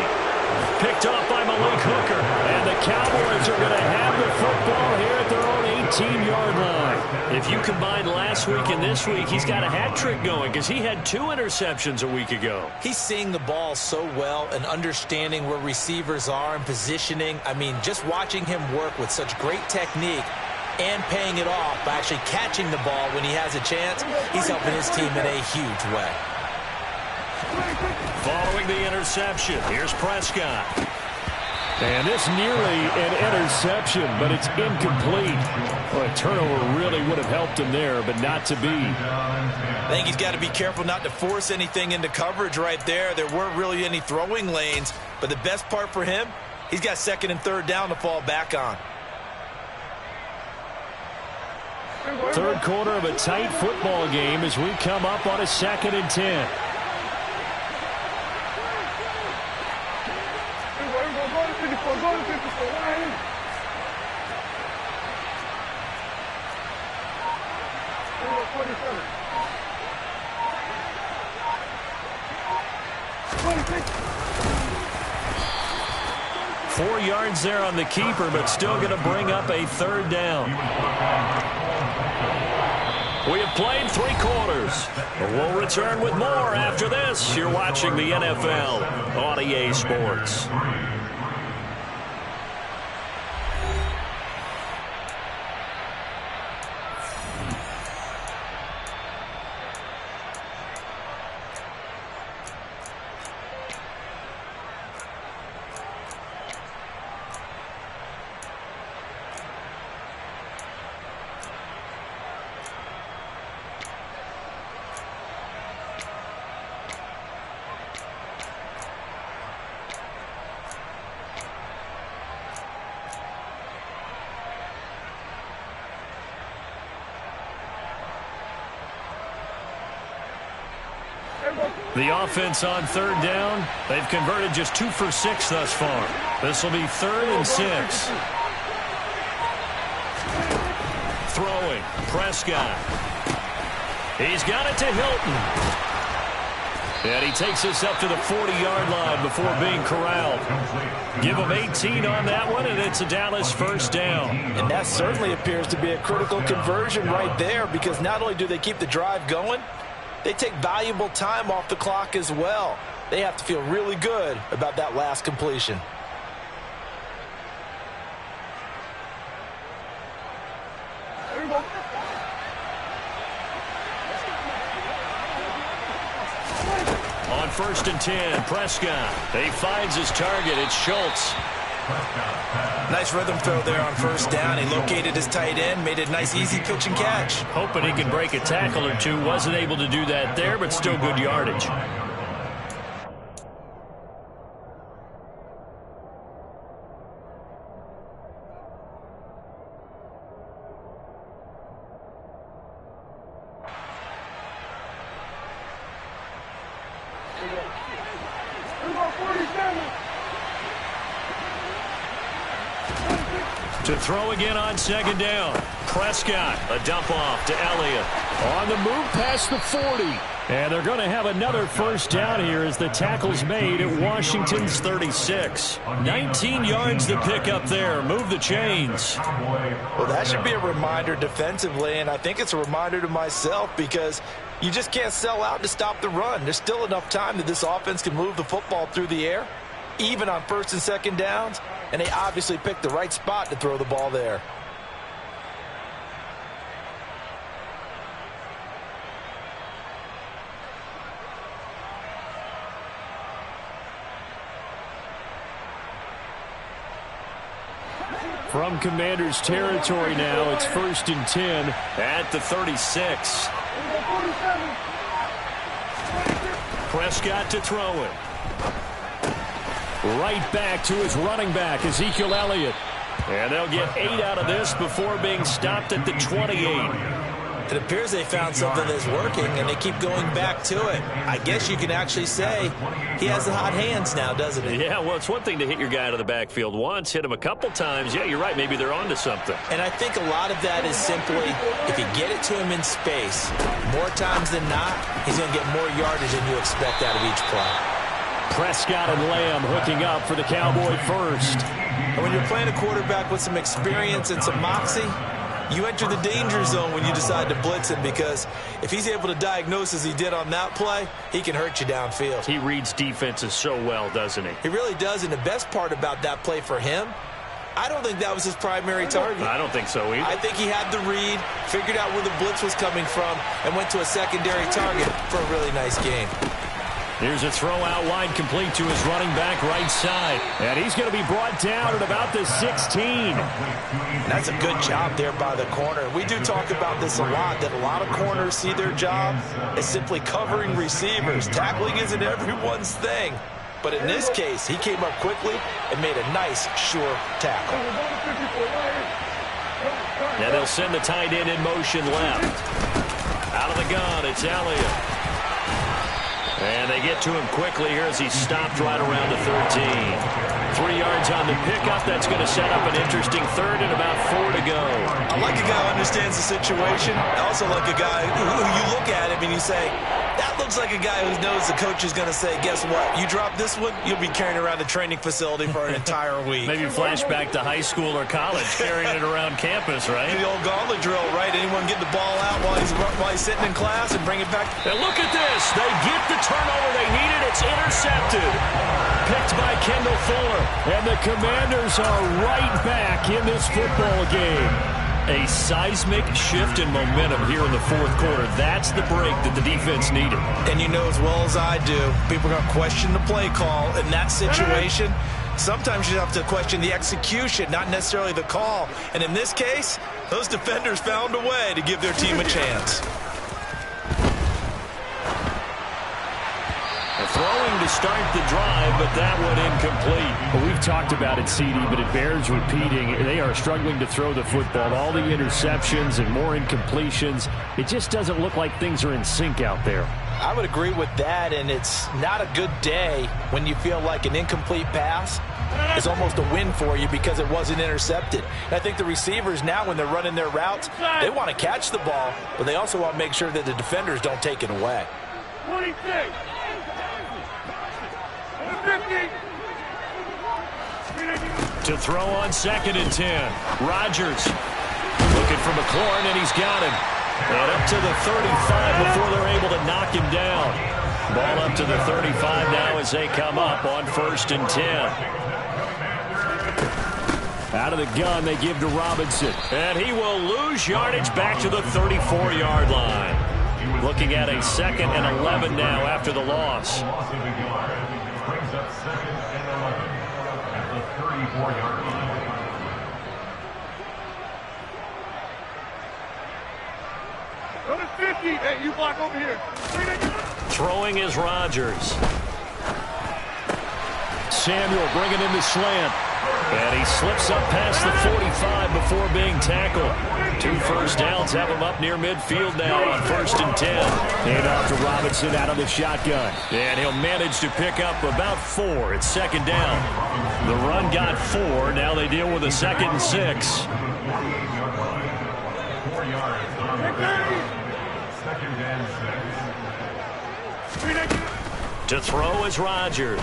Speaker 3: Picked off by Malik Hooker. And the Cowboys are going to have the football here at their own 18-yard line. If you combine last week and this week, he's got a hat trick going because he had 2 interceptions a week ago.
Speaker 4: He's seeing the ball so well and understanding where receivers are and positioning. I mean, just watching him work with such great technique and paying it off by actually catching the ball when he has a chance, he's helping his team in a huge way.
Speaker 3: Following the interception, here's Prescott. And this nearly an interception, but it's incomplete. Well, a turnover really would have helped him there, but not to be.
Speaker 4: I think he's got to be careful not to force anything into coverage right there. There weren't really any throwing lanes, but the best part for him, he's got 2nd and 3rd down to fall back on.
Speaker 3: Third quarter of a tight football game as we come up on a 2nd and 10. Four yards there on the keeper, but still going to bring up a 3rd down. We have played 3 quarters. We'll return with more after this. You're watching the NFL on EA Sports. The offense on 3rd down, they've converted just 2 for 6 thus far. This will be 3rd and 6. Throwing, Prescott. He's got it to Hilton. And he takes us up to the 40-yard line before being corralled. Give him 18 on that one, and it's a Dallas 1st down.
Speaker 4: And that certainly appears to be a critical conversion right there, because not only do they keep the drive going, they take valuable time off the clock as well. They have to feel really good about that last completion.
Speaker 3: On 1st and 10, Prescott. He finds his target. It's Schultz.
Speaker 4: Nice rhythm throw there on 1st down. He located his tight end, made a nice easy pitch and catch.
Speaker 3: Hoping he can break a tackle or two. Wasn't able to do that there, but still good yardage. To throw again on 2nd down. Prescott, a dump off to Elliott. On the move past the 40. And they're going to have another 1st down here as the tackle's made at Washington's 36. 19 yards to pick up there. Move the chains.
Speaker 4: Well, that should be a reminder defensively, and I think it's a reminder to myself, because you just can't sell out to stop the run. There's still enough time that this offense can move the football through the air, even on 1st and 2nd downs. And they obviously picked the right spot to throw the ball there.
Speaker 3: From Commanders territory now, it's 1st and 10 at the 36. Prescott to throw it. Right back to his running back, Ezekiel Elliott. And they'll get 8 out of this before being stopped at the 28.
Speaker 4: It appears they found something that's working, and they keep going back to it. I guess you can actually say he has the hot hands now, doesn't he?
Speaker 3: Yeah, well, it's one thing to hit your guy to the backfield once, hit him a couple times. Yeah, you're right. Maybe they're onto something.
Speaker 4: And I think a lot of that is simply, if you get it to him in space, more times than not, he's going to get more yardage than you expect out of each play.
Speaker 3: Prescott and Lamb hooking up for the Cowboy 1st.
Speaker 4: And when you're playing a quarterback with some experience and some moxie, you enter the danger zone when you decide to blitz him, because if he's able to diagnose as he did on that play, he can hurt you downfield.
Speaker 3: He reads defenses so well, doesn't he?
Speaker 4: He really does, and the best part about that play for him, I don't think that was his primary target.
Speaker 3: I don't think so either.
Speaker 4: I think he had the read, figured out where the blitz was coming from, and went to a secondary target for a really nice game.
Speaker 3: Here's a throw out wide, complete to his running back right side. And he's going to be brought down at about the 16.
Speaker 4: And that's a good job there by the corner. We do talk about this a lot, that a lot of corners see their job as simply covering receivers. Tackling isn't everyone's thing. But in this case, he came up quickly and made a nice, sure tackle.
Speaker 3: And they'll send the tight end in motion left. Out of the gun, it's Elliott. And they get to him quickly here as he stopped right around the 13. 3 yards on the pickup. That's going to set up an interesting third and about 4 to go.
Speaker 4: I like a guy who understands the situation. I also like a guy who you look at him and you say, that looks like a guy who knows the coach is going to say, guess what? You drop this one, you'll be carrying around the training facility for an entire week.
Speaker 3: Maybe flashback to high school or college, carrying it around campus, right?
Speaker 4: The old gauntlet drill, right? Anyone get the ball out while he's sitting in class and bring it back.
Speaker 3: And look at this. They get the turnover they needed. It's intercepted. Picked by Kendall Fuller. And the Commanders are right back in this football game. A seismic shift in momentum here in the fourth quarter. That's the break that the defense needed.
Speaker 4: And you know as well as I do, people are going to question the play call in that situation. Sometimes you have to question the execution, not necessarily the call. And in this case, those defenders found a way to give their team a chance.
Speaker 3: Throwing to start the drive, but that one incomplete. Well, we've talked about it, CD, but it bears repeating. They are struggling to throw the football. All the interceptions and more incompletions. It just doesn't look like things are in sync out there.
Speaker 4: I would agree with that, and it's not a good day when you feel like an incomplete pass is almost a win for you because it wasn't intercepted. And I think the receivers now, when they're running their routes, they want to catch the ball, but they also want to make sure that the defenders don't take it away.
Speaker 5: 26. 50.
Speaker 3: To throw on 2nd and 10. Rodgers looking for McLaurin, and he's got him. And up to the 35 before they're able to knock him down. Ball up to the 35 now as they come up on 1st and 10. Out of the gun, they give to Robinson. And he will lose yardage back to the 34-yard line. Looking at a 2nd and 11 now after the loss.
Speaker 6: Brings up 2nd and 11 at the 34-yard line.
Speaker 5: Go to 50. Hey, you block over here.
Speaker 3: Throwing is Rodgers. Samuel bringing in the slant. And he slips up past the 45 before being tackled. 2 first downs have him up near midfield now on 1st and 10. And off to Robinson out of the shotgun. And he'll manage to pick up about 4. It's 2nd down. The run got 4. Now they deal with a 2nd and 6.
Speaker 6: 4 yards. 2nd and 6.
Speaker 3: To throw is Rodgers.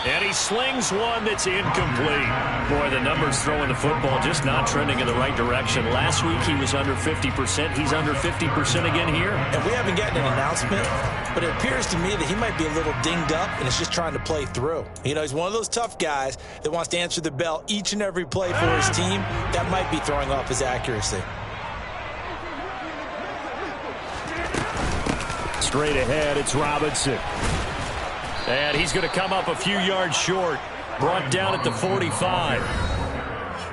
Speaker 3: And he slings one that's incomplete. Boy, the numbers throwing the football just not trending in the right direction. Last week he was under 50%. He's under 50% again here.
Speaker 4: And we haven't gotten an announcement, but it appears to me that he might be a little dinged up and is just trying to play through. You know, he's one of those tough guys that wants to answer the bell each and every play for his team. That might be throwing off his accuracy.
Speaker 3: Straight ahead, it's Robinson. And he's going to come up a few yards short. Brought down at the 45.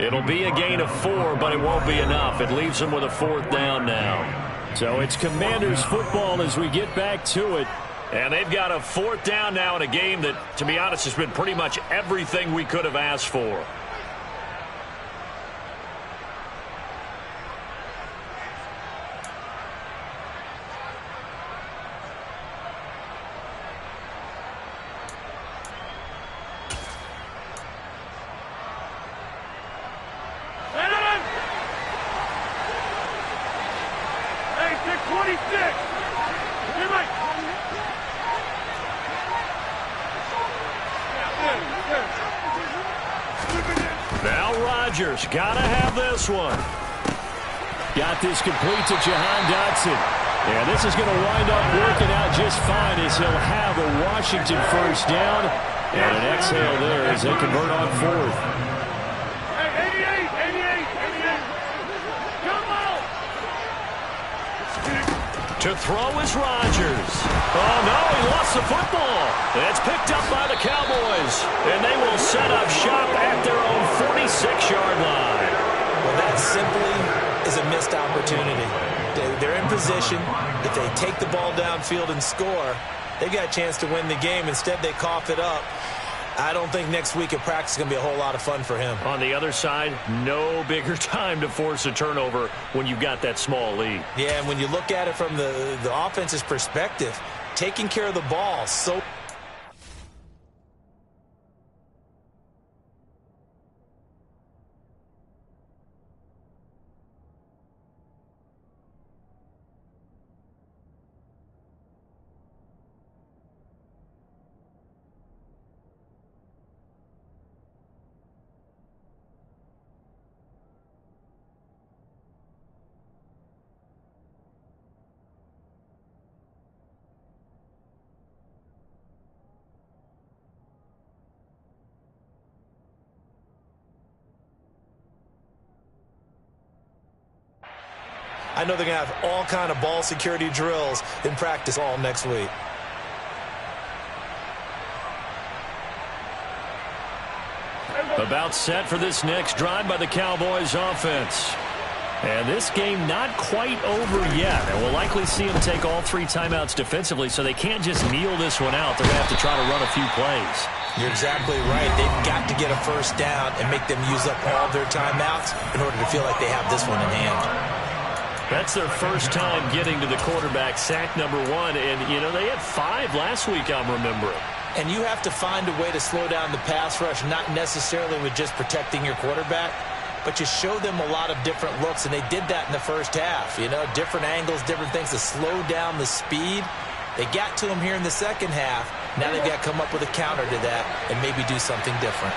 Speaker 3: It'll be a gain of 4, but it won't be enough. It leaves him with a 4th down now. So it's Commanders football as we get back to it. And they've got a 4th down now in a game that, to be honest, has been pretty much everything we could have asked for. Gotta have this one. Got this complete to Jahan Dotson. And this is going to wind up working out just fine as he'll have a Washington 1st down. And an exhale there as they convert on 4th.
Speaker 5: Hey, 88. Come on.
Speaker 3: To throw is Rodgers. Oh, no, he lost the football. It's picked up by the Cowboys. And they will set up shop at their own 46-yard line.
Speaker 4: Well, that simply is a missed opportunity. They're in position. If they take the ball downfield and score, they've got a chance to win the game. Instead, they cough it up. I don't think next week at practice is going to be a whole lot of fun for him.
Speaker 3: On the other side, no bigger time to force a turnover when you've got that small lead.
Speaker 4: Yeah, and when you look at it from the offense's perspective, taking care of the ball so... I know they're going to have all kind of ball security drills in practice all next week.
Speaker 3: About set for this next drive by the Cowboys offense. And this game not quite over yet. And we'll likely see them take all 3 timeouts defensively, so they can't just kneel this one out. They're going to have to try to run a few plays.
Speaker 4: You're exactly right. They've got to get a first down and make them use up all their timeouts in order to feel like they have this one in hand.
Speaker 3: That's their first time getting to the quarterback, sack number 1. And, you know, they had 5 last week, I'm remembering.
Speaker 4: And you have to find a way to slow down the pass rush, not necessarily with just protecting your quarterback, but you show them a lot of different looks, and they did that in the first half. You know, different angles, different things to slow down the speed. They got to him here in the second half. Now they've got to come up with a counter to that and maybe do something different.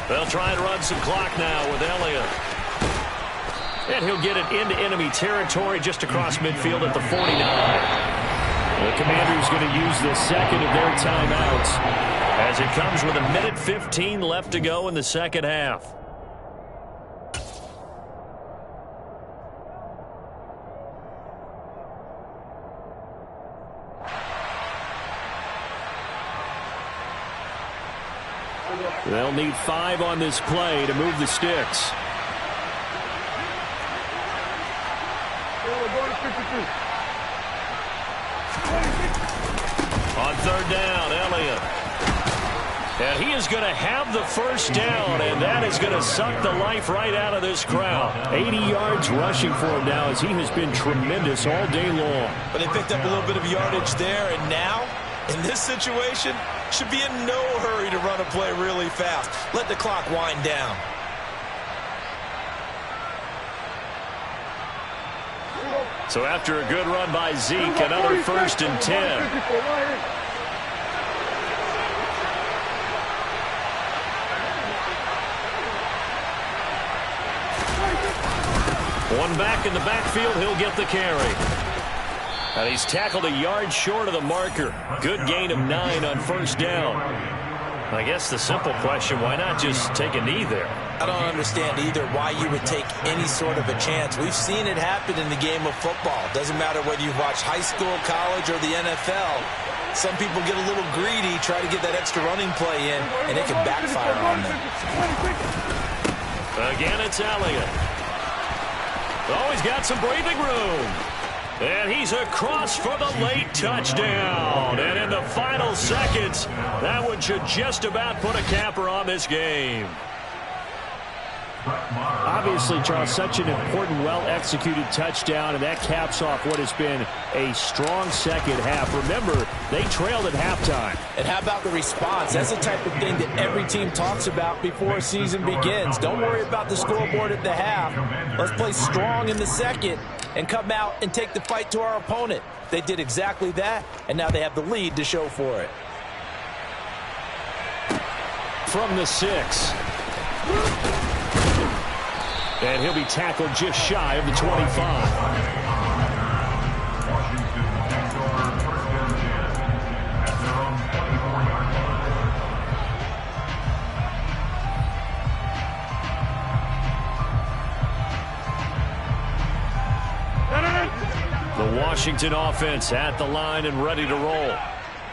Speaker 3: They'll try and run some clock now with Elliott. And he'll get it into enemy territory just across midfield at the 49. The Commanders going to use the second of their timeouts as it comes with 1:15 left to go in the second half. They'll need 5 on this play to move the sticks. On third down, Elliott. And he is going to have the first down, and that is going to suck the life right out of this crowd. 80 yards rushing for him now as he has been tremendous all day long.
Speaker 4: But they picked up a little bit of yardage there, and now, in this situation, should be in no hurry to run a play really fast. Let the clock wind down.
Speaker 3: So after a good run by Zeke, another 1st and 10. One back in the backfield, he'll get the carry. And he's tackled a yard short of the marker. Good gain of 9 on first down. I guess the simple question, why not just take a knee there?
Speaker 4: I don't understand either why you would take any sort of a chance. We've seen it happen in the game of football. Doesn't matter whether you watch high school, college, or the NFL. Some people get a little greedy, try to get that extra running play in, and it can backfire on them.
Speaker 3: Again, it's Elliott. Oh, he's got some breathing room. And he's across for the late touchdown. And in the final seconds, that one should just about put a capper on this game. Obviously, Charles, such an important, well-executed touchdown, and that caps off what has been a strong second half. Remember, they trailed at halftime.
Speaker 4: And how about the response? That's the type of thing that every team talks about before a season begins. Don't worry about the scoreboard at the half. Let's play strong in the second and come out and take the fight to our opponent. They did exactly that, and now they have the lead to show for it.
Speaker 3: From the 6. And he'll be tackled just shy of the 25. The Washington offense at the line and ready to roll.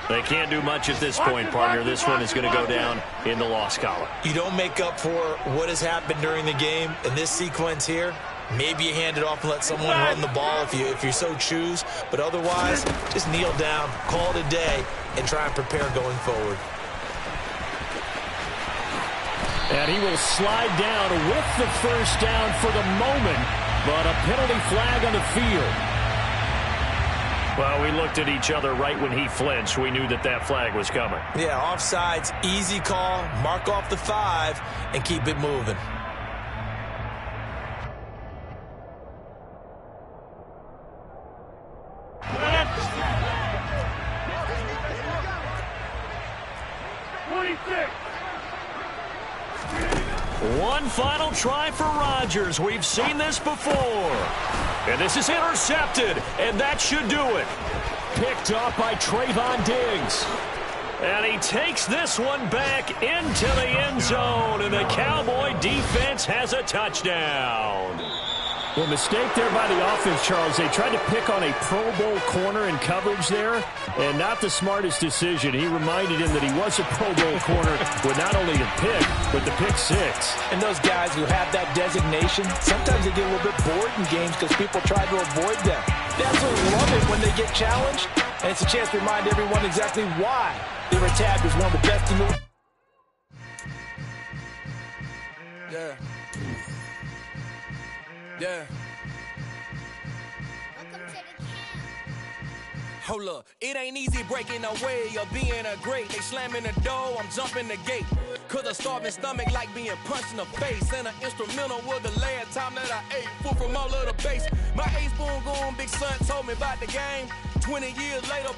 Speaker 3: They can't do much at this point, partner. This one is going to go down in the loss column.
Speaker 4: You don't make up for what has happened during the game in this sequence here Maybe you hand it off and let someone run the ball if you so choose. But otherwise, just kneel down, call it a day, and try and prepare going forward.
Speaker 3: And he will slide down with the first down for the moment, but a penalty flag on the field. Well, we looked at each other right when he flinched. We knew that that flag was coming.
Speaker 4: Yeah, offsides, easy call, mark off the 5, and keep it moving.
Speaker 3: One final try for Rodgers. We've seen this before. And this is intercepted, and that should do it. Picked up by Trayvon Diggs. And he takes this one back into the end zone, and the Cowboy defense has a touchdown. Well, mistake there by the offense, Charles. They tried to pick on a Pro Bowl corner in coverage there, and not the smartest decision. He reminded him that he was a Pro Bowl corner with not only the pick, but the pick 6.
Speaker 4: And those guys who have that designation, sometimes they get a little bit bored in games because people try to avoid them. That's what we love it when they get challenged, and it's a chance to remind everyone exactly why they were tabbed as one of the best in the league.
Speaker 1: Yeah. Yeah. Hold up, it ain't easy breaking away or being a great. They slamming the door, I'm jumping the gate. Cause a starving stomach like being punched in the face. And an instrumental was the last time that I ate food from all of the base. My A-spoon going big son told me about the game. 20 years later,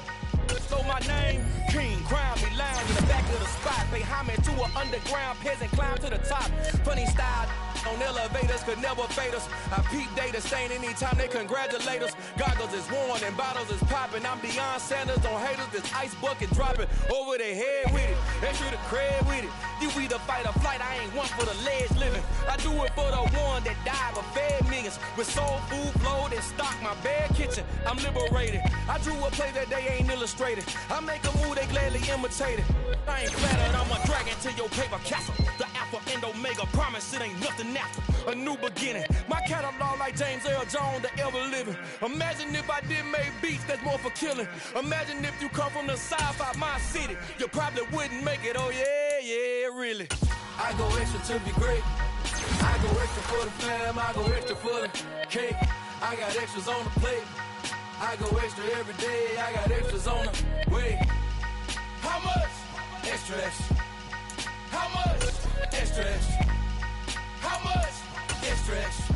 Speaker 1: stole my name. King, crown me, lounge in the back of the spot. Pay homage to an underground peasant, climb to the top. Funny style on elevators could never fade us. I peep data stain anytime they congratulate us. Goggles is worn and bottles is popping. I'm Deion Sanders on haters, this ice bucket dropping over their head with it. Extra the cred with it. You either fight or flight, I ain't one for the ledge living. I do it for the one that died but fed millions. With soul food flowed and stock my bad kitchen. I'm liberated. I drew a play that they ain't illustrated. I make a move they gladly imitated. I ain't flattered, I'm a dragon to your paper castle. The Alpha and Omega, promise it ain't nothing after. A new beginning. My catalog like James Earl Jones, the ever living. Imagine if I did make beats that's more for killing. Imagine if you come from the south out my city. You probably wouldn't make it, oh yeah, really. I go extra to be great. I go extra for the fam, I go extra for the cake. I got extras on the plate. I go extra every day, I got extras on the way. How much? Extra, extra. How much? Extra, extra. How much? Extra, extra.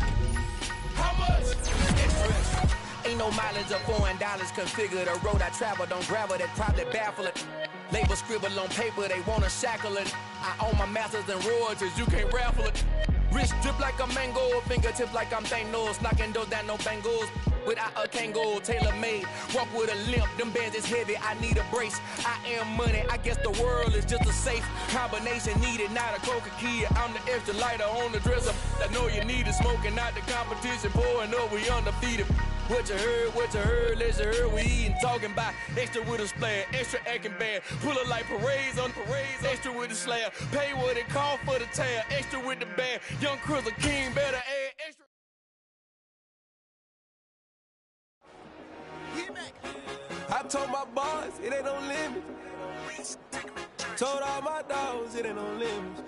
Speaker 1: How much? Extra, extra. Ain't no mileage of $4 configure the road I travel. Don't gravel that probably baffle it. Label scribble on paper, they wanna shackle it. I own my masters and royalties, you can't raffle it. Wrist drip like a mango, fingertips like I'm Thanos. Knocking those down, no bangles. Without a Kango, tailor-made. Walk with a limp, them bands is heavy, I need a brace. I am money, I guess the world is just a safe combination needed, not a coca-key. I'm the extra lighter on the dresser. I know you need it, smoking out the competition, pouring up, we undefeated. What you heard, let's you heard, we eating, talking about extra with a splash, extra acting bad, pull it like parades on parades, extra with the slab, pay what it cost for the tab, extra with the band, young Chris, a king, better add extra. I told my boys, it ain't no limit. Told all my dogs, it ain't no limit.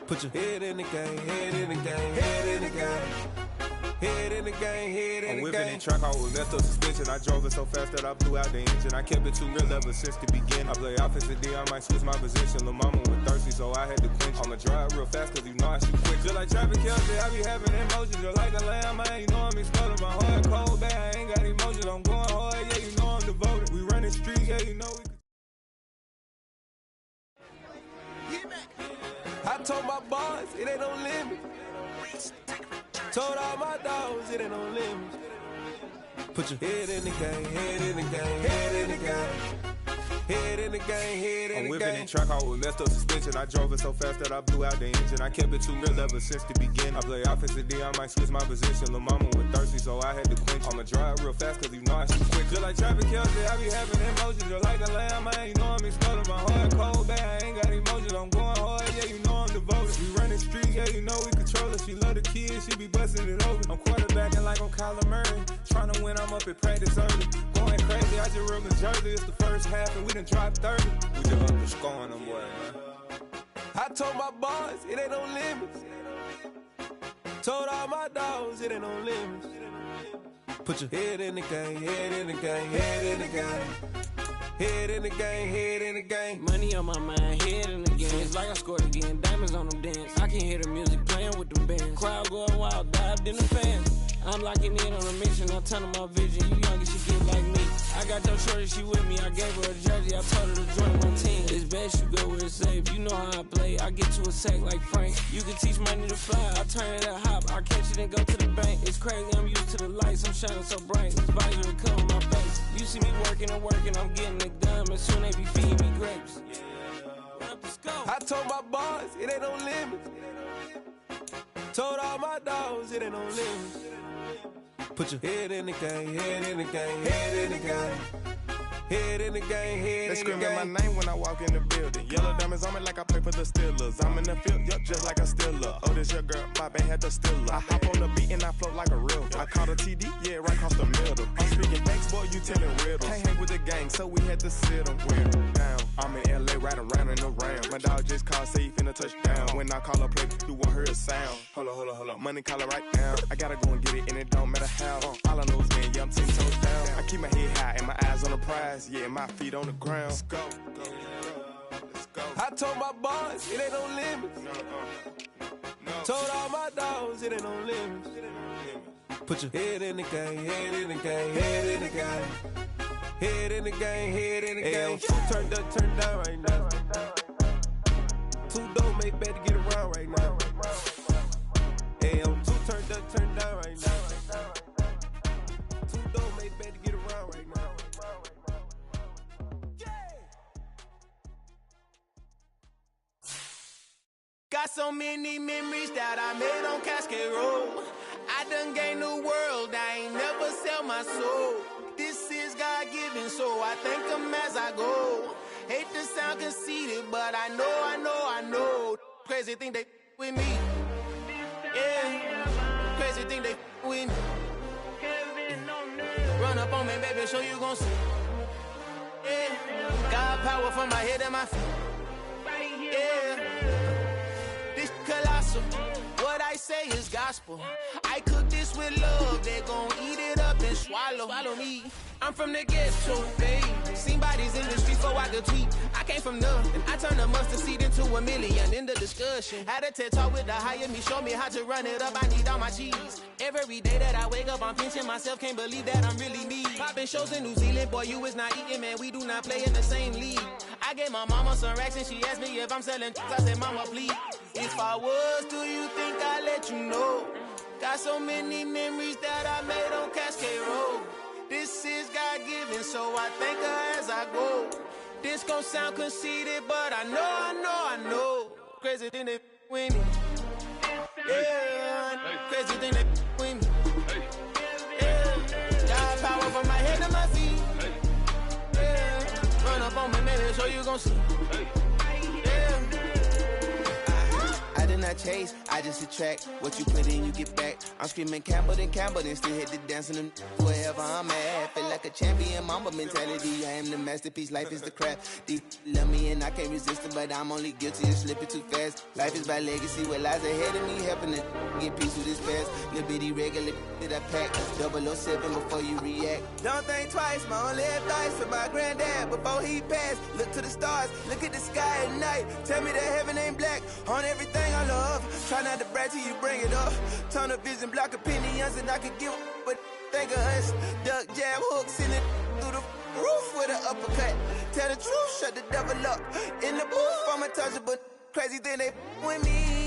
Speaker 1: Put your head in the game, head in the game, head in the game. Head in the game, head in the game. I'm whipping in track, I was left up suspension. I drove it so fast that I blew out the engine. I kept it too real ever since the beginning. I play offensive D, I might switch my position. Lil' mama was thirsty, so I had to quench. I'ma drive real fast, cause you know I shoot quick. Just like traffic Kelce, I be having emotions. Just like the lamb, I ain't know I'm exploding. My heart cold, bad, I ain't got emotions. I'm going hard, yeah, you know I'm devoted. We running streets, yeah, you know we I told my boys, it ain't no limit. Told all my dogs, it ain't no limit. Put your head in the game, head in the game, head in the game. Head in the game, head in the game. I'm whipping in track, I was left up suspension. I drove it so fast that I blew out the engine. I kept it too real ever since the beginning. I play offensive D, I might switch my position. Lil' mama was thirsty, so I had to quench. I'ma drive real fast, cause you know I shoot quick. Just like traffic Kelce, I be having emotions. Just like the lamb, I ain't know I'm exploding. My heart cold, bad, I ain't got emotions. I'm going hard, yeah, you know I'm devoted. We running streets, yeah, you know we control it. She love the kids, she be busting it over.
Speaker 7: acting like I'm Kyler Murray. Trying to win, I'm up at practice early. Going crazy, I just real Jersey. It's the first half and we done dropped 30. We just underscoring them, boy, man. I told my boys, it ain't no limits. Told all my dogs, it ain't no limits. Put your head in the game, head in the game, head in the game. Head in the game, head in the game.
Speaker 1: Money on my mind, head in the game. It's like I scored again, diamonds on them dance. I can hear the music playing with them bands. Crowd going wild, dived in the fans. I'm locking in on a mission, I'm turning my vision. You young, you should get like me. I got your shorty, she with me. I gave her a jersey, I told her to join my team. It's best you go where it's safe. You know how I play, I get to a sack like Frank. You can teach money to fly, I turn it up hop. I catch it and go to the bank. It's crazy, I'm used to the lights, I'm shining so bright. This visor will cover my face. You see me working and working, I'm getting it done. And soon they be feeding me grapes.
Speaker 7: I told my boys, it ain't no limits. Told all my dogs, it ain't no limits. Put your head in the game, head in the game, head in the game. Head in the game, head
Speaker 5: They
Speaker 7: in the game.
Speaker 5: They screaming my name when I walk in the building. Yellow diamonds on me like I play for the Steelers. I'm in the field, yup, just like a Steeler. Oh, this your girl, my band had the Steeler. I hop on the beat and I float like a real. I caught a TD, yeah, right across the middle. I'm speaking thanks, boy, you telling riddles. Can't hang with the gang, so we had to sit them down. I'm in LA, riding round and around. My dog just called, say he finna touch down. When I call a play, you won't hear a sound. Hold up, money caller right now. I gotta go and get it, and it don't matter how. All I know is, man, yeah, I'm 10 toes down. I keep my head high and my eyes on the prize. Yeah, my feet on the ground. Let's go.
Speaker 7: I told my boys, it ain't no limits. Told all my dogs, it ain't no limits. Put your head in the game, head in the game, head in the game. Head in the game, head in the game. Turned up, turned down right now. Too dope, make better get around right now. Hey, I'm too turned up, turned down right now. Too dope, make better get around right now.
Speaker 2: Got so many memories that I made on Cascade Road. I done gained the world, I ain't never sell my soul. This is God-given, so I thank him as I go. Hate to sound conceited, but I know. Crazy thing they with me. Yeah, crazy thing they with me. Run up on me, baby, show you gon' see. Yeah, God power from my head and my feet. Yeah. Colossal. What I say is gospel. I cook this with love. They gon' eat it up and swallow me. I'm from the ghetto, babe. Seen bodies in the streets before I could tweet. I came from nothing. I turned a mustard seed into a million in the discussion. Had a TED talk with the higher me. Show me how to run it up. I need all my cheese. Every day that I wake up, I'm pinching myself. Can't believe that I'm really me. Popping shows in New Zealand. Boy, you is not eating, man. We do not play in the same league. I gave my mama some racks and she asked me if I'm selling. I said, mama, please. If I was, do you think I'd let you know? Got so many memories that I made on Cascade Road. This is God-given, so I thank her as I go. This gon' sound conceited, but I know. Crazy thing they with me. Yeah, crazy thing they with me. Yeah, God power from my head to my feet. Yeah, run up on me, maybe, so you gon' see. I did not chase, I just attract. What you put in, you get back. I'm screaming Campbell, then still hit the dancing and wherever I'm at. Feel like a champion, mamba mentality. I am the masterpiece, life is the crap. Deep love me and I can't resist it, but I'm only guilty of slipping too fast. Life is by legacy, what lies ahead of me, helping to get peace with this past. Little bitty regular that I pack. 007 before you react. Don't think twice, my only advice for my granddad before he passed. Look to the stars, look at the sky at night. Tell me that heaven ain't black on everything I love. Try not to brag till you bring it up. Tunnel vision, block opinions, and I could give but think of us. Duck jab hooks in it through the roof with an uppercut. Tell the truth, shut the devil up. In the booth, I'm untouchable. Crazy thing they with me.